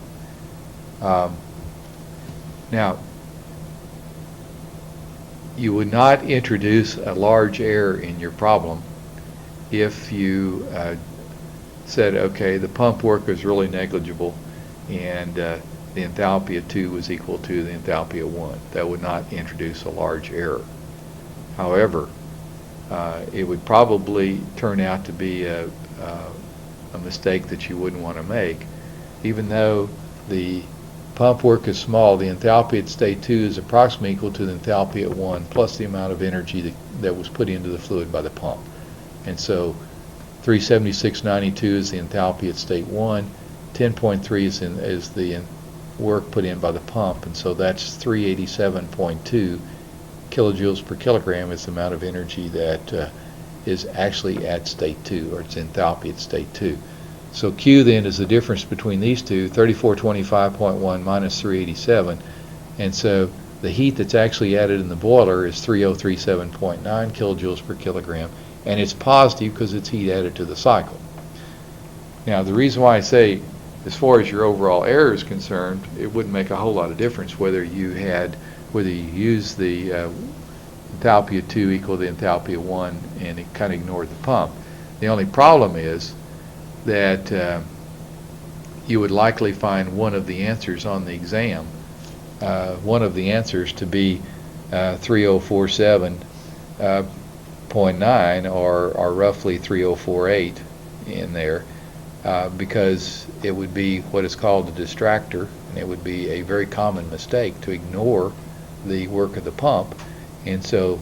Now, you would not introduce a large error in your problem if you said, okay, the pump work is really negligible and the enthalpy at 2 was equal to the enthalpy at 1. That would not introduce a large error. However, it would probably turn out to be a mistake that you wouldn't want to make. Even though the pump work is small, the enthalpy at state 2 is approximately equal to the enthalpy at 1 plus the amount of energy that was put into the fluid by the pump. And so 376.92 is the enthalpy at state 1, 10.3 is the work put in by the pump, and so that's 387.2 kilojoules per kilogram is the amount of energy that is actually at state 2, or its enthalpy at state 2. So Q then is the difference between these two, 3425.1 minus 387, and so the heat that's actually added in the boiler is 3037.9 kilojoules per kilogram, and it's positive because it's heat added to the cycle. Now the reason why I say as far as your overall error is concerned, it wouldn't make a whole lot of difference whether you use the enthalpy of 2 equal to the enthalpy of 1 and it kind of ignored the pump. The only problem is that you would likely find one of the answers on the exam, one of the answers to be 3047 are roughly 3048 in there, because it would be what is called a distractor, and it would be a very common mistake to ignore the work of the pump. And so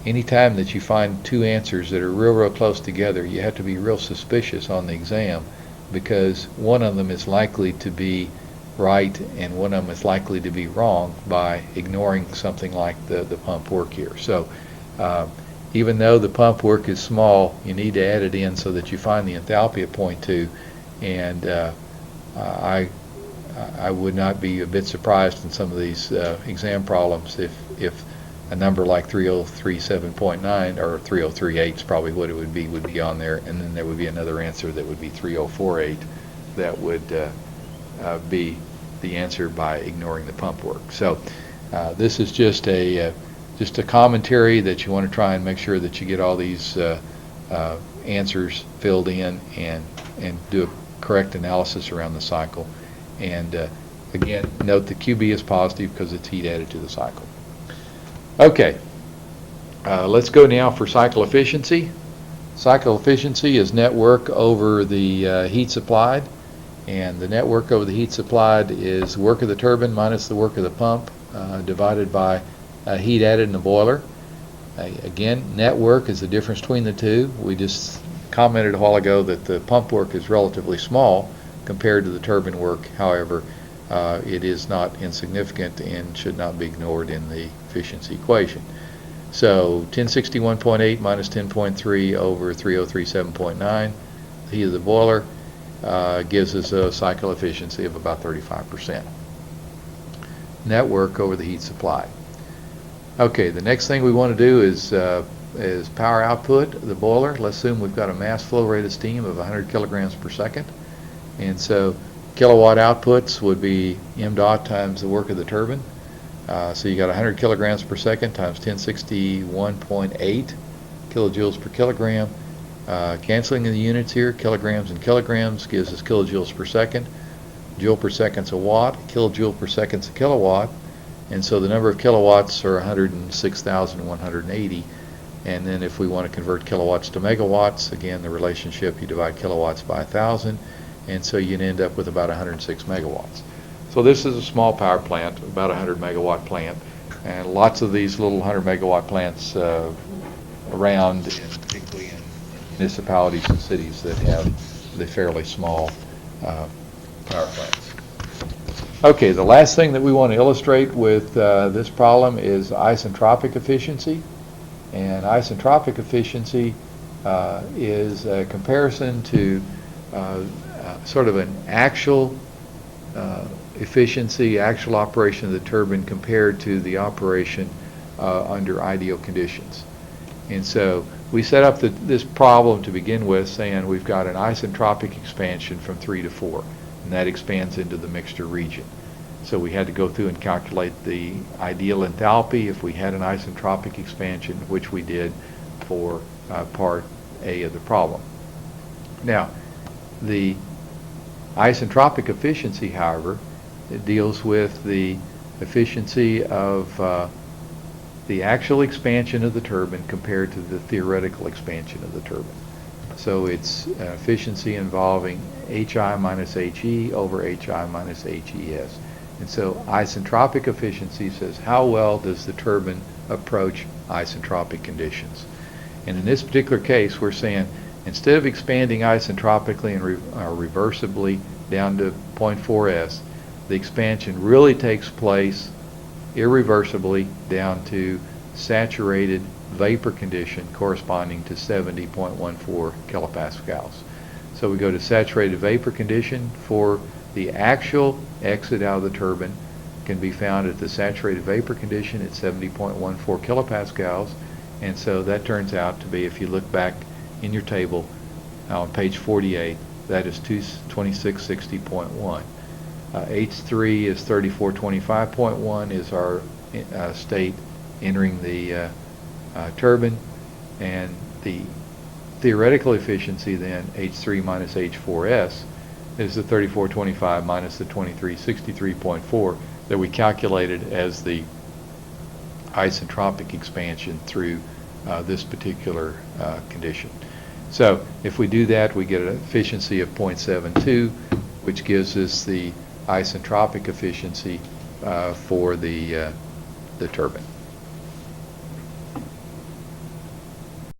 anytime that you find two answers that are real close together, you have to be real suspicious on the exam, because one of them is likely to be right and one of them is likely to be wrong by ignoring something like the pump work here. So even though the pump work is small, you need to add it in so that you find the enthalpy at point 2. And I would not be a bit surprised in some of these exam problems if a number like 3037.9 or 3038 is probably what it would be on there, and then there would be another answer that would be 3048 that would be the answer by ignoring the pump work. So this is just a commentary that you want to try and make sure that you get all these answers filled in and do a correct analysis around the cycle. And again, note the QB is positive because it's heat added to the cycle. Okay, let's go now for cycle efficiency. Cycle efficiency is net work over the heat supplied, and the net work over the heat supplied is work of the turbine minus the work of the pump divided by heat added in the boiler. Again, net work is the difference between the two. We just commented a while ago that the pump work is relatively small compared to the turbine work. However, it is not insignificant and should not be ignored in the efficiency equation. So 1061.8 minus 10.3 over 3037.9, the heat of the boiler, gives us a cycle efficiency of about 35%. Net work over the heat supplied. Okay, the next thing we want to do is power output of the boiler. Let's assume we've got a mass flow rate of steam of 100 kilograms per second. And so kilowatt outputs would be m dot times the work of the turbine. So you got 100 kilograms per second times 1061.8 kilojoules per kilogram. Canceling the units here, kilograms and kilograms gives us kilojoules per second. Joule per second's a watt, kilojoule per second's a kilowatt. And so the number of kilowatts are 106,180. And then if we want to convert kilowatts to megawatts, again, the relationship, you divide kilowatts by 1,000. And so you'd end up with about 106 megawatts. So this is a small power plant, about a 100 megawatt plant, and lots of these little 100 megawatt plants around, and particularly in municipalities and cities that have the fairly small power plants. Okay, the last thing that we want to illustrate with this problem is isentropic efficiency. And isentropic efficiency is a comparison to sort of an actual efficiency, actual operation of the turbine compared to the operation under ideal conditions. And so we set up this problem to begin with saying we've got an isentropic expansion from 3 to 4, and that expands into the mixture region. So we had to go through and calculate the ideal enthalpy if we had an isentropic expansion, which we did for part A of the problem. Now, the isentropic efficiency, however, it deals with the efficiency of the actual expansion of the turbine compared to the theoretical expansion of the turbine. So it's an efficiency involving HI minus HE over HI minus HES. And so isentropic efficiency says how well does the turbine approach isentropic conditions. And in this particular case, we're saying instead of expanding isentropically and reversibly down to 0.4s, the expansion really takes place irreversibly down to saturated vapor condition corresponding to 70.14 kilopascals. So we go to saturated vapor condition for the actual exit out of the turbine can be found at the saturated vapor condition at 70.14 kilopascals, and so that turns out to be, if you look back in your table on page 48, that is 2660.1. H3 is 3425.1 is our state entering the turbine, and the theoretical efficiency then, H3 minus H4s, is the 3425 minus the 2363.4 that we calculated as the isentropic expansion through this particular condition. So if we do that, we get an efficiency of 0.72, which gives us the isentropic efficiency for the turbine.